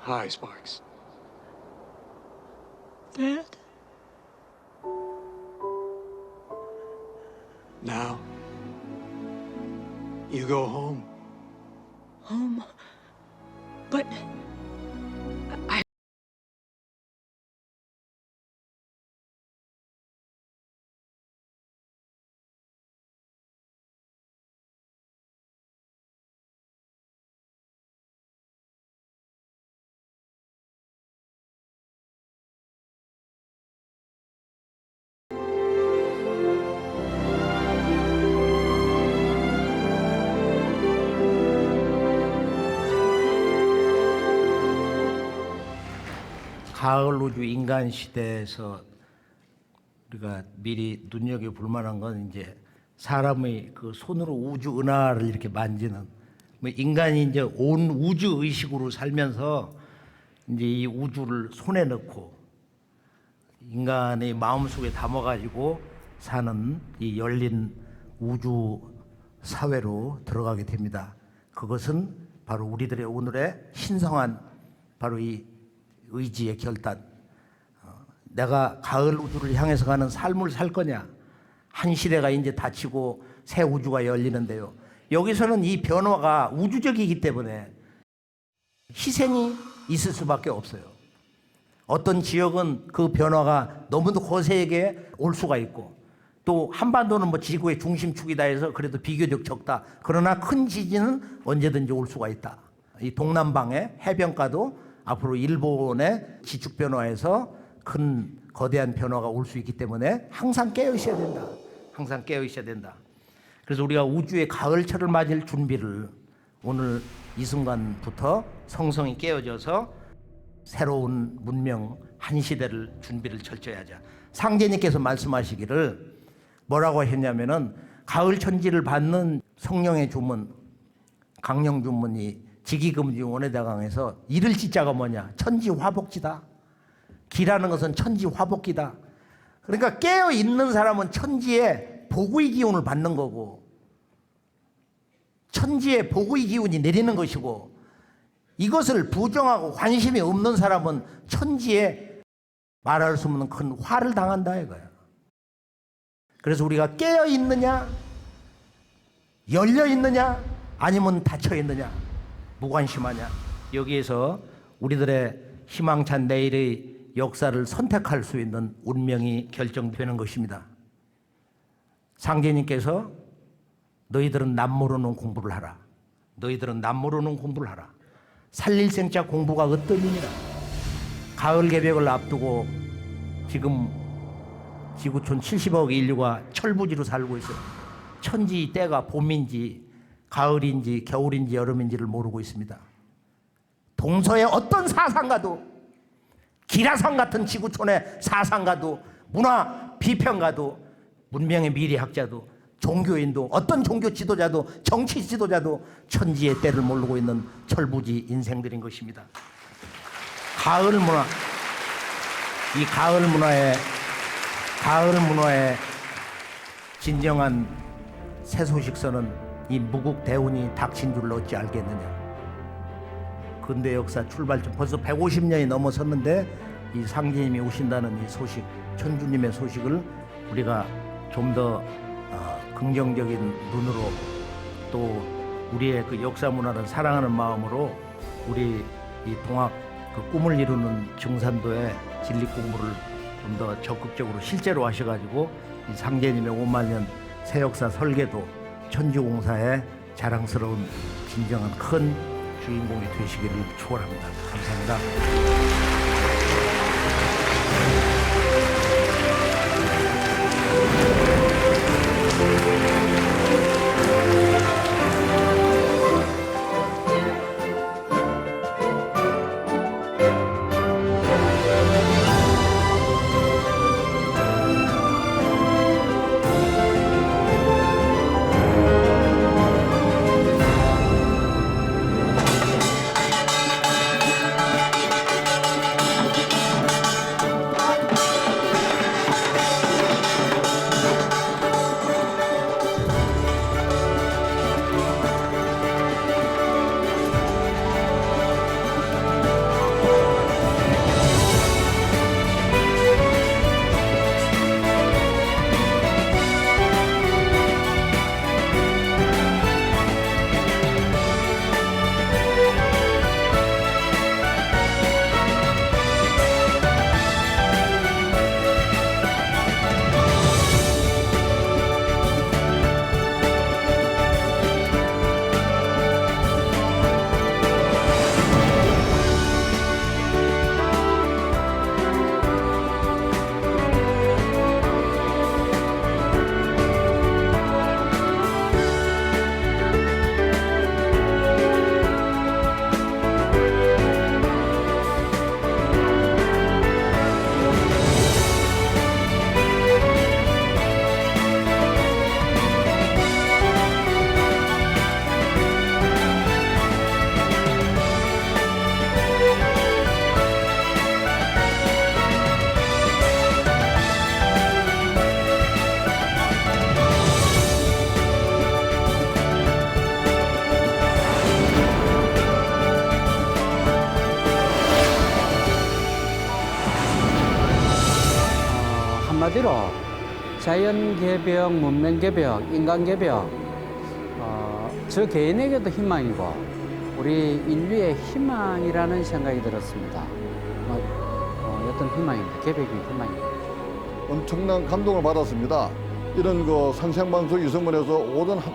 Hi, Sparks. Dad? Now, you go home. Home. But I 가을 우주 인간 시대에서 우리가 미리 눈여겨볼 만한 건 이제 사람의 그 손으로 우주 은하를 이렇게 만지는 뭐 인간이 이제 온 우주 의식으로 살면서 이제 이 우주를 손에 넣고 인간의 마음속에 담아가지고 사는 이 열린 우주 사회로 들어가게 됩니다. 그것은 바로 우리들의 오늘의 신성한 바로 이 의지의 결단. 내가 가을 우주를 향해서 가는 삶을 살 거냐. 한 시대가 이제 닫히고 새 우주가 열리는데요. 여기서는 이 변화가 우주적이기 때문에 희생이 있을 수밖에 없어요. 어떤 지역은 그 변화가 너무도 거세게 올 수가 있고 또 한반도는 뭐 지구의 중심축이다 해서 그래도 비교적 적다. 그러나 큰 지진은 언제든지 올 수가 있다. 이 동남방의 해변가도 앞으로 일본의 지축 변화에서 큰 거대한 변화가 올 수 있기 때문에 항상 깨어 있어야 된다. 항상 깨어 있어야 된다. 그래서 우리가 우주의 가을철을 맞을 준비를 오늘 이 순간부터 성성히 깨어져서 새로운 문명 한 시대를 준비를 철저히 하자. 상제님께서 말씀하시기를 뭐라고 했냐면은 가을 천지를 받는 성령의 주문 강령 주문이 지기금지 원해대강에서 이를 지자가 뭐냐? 천지화복지다. 기라는 것은 천지화복기다. 그러니까 깨어 있는 사람은 천지의 복의 기운을 받는 거고 천지의 복의 기운이 내리는 것이고 이것을 부정하고 관심이 없는 사람은 천지에 말할 수 없는 큰 화를 당한다 이거야. 그래서 우리가 깨어 있느냐, 열려 있느냐, 아니면 닫혀 있느냐, 무관심하냐. 여기에서 우리들의 희망찬 내일의 역사를 선택할 수 있는 운명이 결정되는 것입니다. 상제님께서 너희들은 남모르는 공부를 하라. 너희들은 남모르는 공부를 하라. 살릴생자 공부가 어떠니라. 가을 개벽을 앞두고 지금 지구촌 70억 인류가 철부지로 살고 있어요. 천지 때가 봄인지 가을인지 겨울인지 여름인지를 모르고 있습니다. 동서의 어떤 사상가도 기라성 같은 지구촌의 사상가도 문화 비평가도 문명의 미래학자도 종교인도 어떤 종교 지도자도 정치 지도자도 천지의 때를 모르고 있는 철부지 인생들인 것입니다. 가을 문화, 이 가을 문화의 진정한 새소식서는 이 무국 대운이 닥친 줄 어찌 알겠느냐. 근대 역사 출발점 벌써 150년이 넘어섰는데 이 상제님이 오신다는 이 소식, 천주님의 소식을 우리가 좀 더 긍정적인 눈으로 또 우리의 그 역사 문화를 사랑하는 마음으로 우리 이 동학 그 꿈을 이루는 증산도의 진리 공부를 좀 더 적극적으로 실제로 하셔가지고 이 상제님의 5만 년 새 역사 설계도 천주공사의 자랑스러운 진정한 큰 주인공이 되시기를 축원합니다. 감사합니다. 한마디로 자연 개벽, 문명 개벽, 인간 개벽, 저 개인에게도 희망이고 우리 인류의 희망이라는 생각이 들었습니다. 어떤 희망입니다. 개벽이 희망입니다. 엄청난 감동을 받았습니다. 이런 상생방송 이성문에서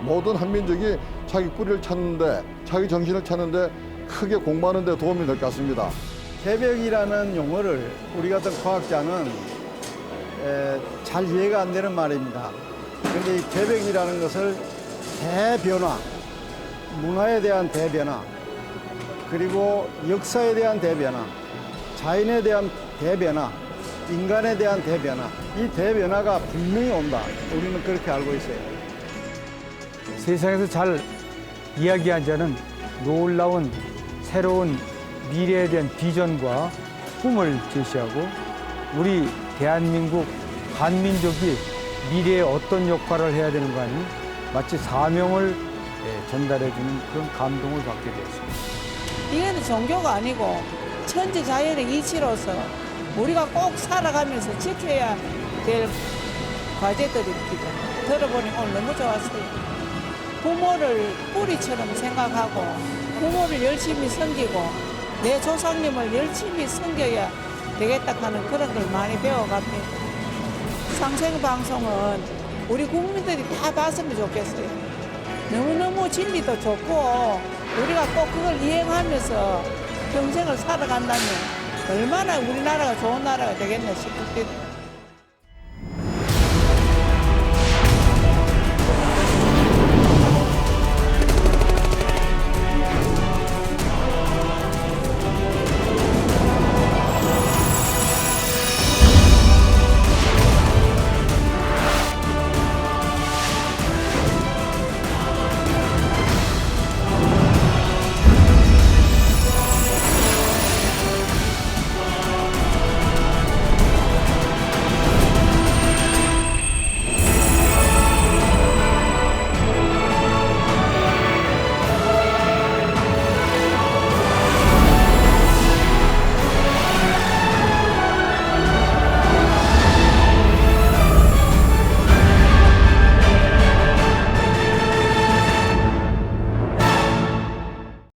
모든 한민족이 자기 뿌리를 찾는데, 자기 정신을 찾는데 크게 공부하는 데 도움이 될 것 같습니다. 개벽이라는 용어를 우리 같은 과학자는 잘 이해가 안 되는 말입니다. 그런데 이 개벽이라는 것을 대변화, 문화에 대한 대변화, 그리고 역사에 대한 대변화, 자연에 대한 대변화, 인간에 대한 대변화, 이 대변화가 분명히 온다. 우리는 그렇게 알고 있어요. 세상에서 잘 이야기하지 않은 놀라운 새로운 미래에 대한 비전과 꿈을 제시하고 우리 대한민국 한민족이 미래에 어떤 역할을 해야 되는 거 아니 마치 사명을 전달해주는 그런 감동을 받게 되었습니다. 이게는 종교가 아니고 천지 자연의 이치로서 우리가 꼭 살아가면서 지켜야 될 과제들입니다. 들어보니 오늘 너무 좋았어요. 부모를 뿌리처럼 생각하고 부모를 열심히 섬기고 내 조상님을 열심히 섬겨야 되겠다 하는 그런 걸 많이 배워갑니다. 상생방송은 우리 국민들이 다 봤으면 좋겠어요. 너무너무 진리도 좋고 우리가 꼭 그걸 이행하면서 평생을 살아간다면 얼마나 우리나라가 좋은 나라가 되겠나 싶습니다.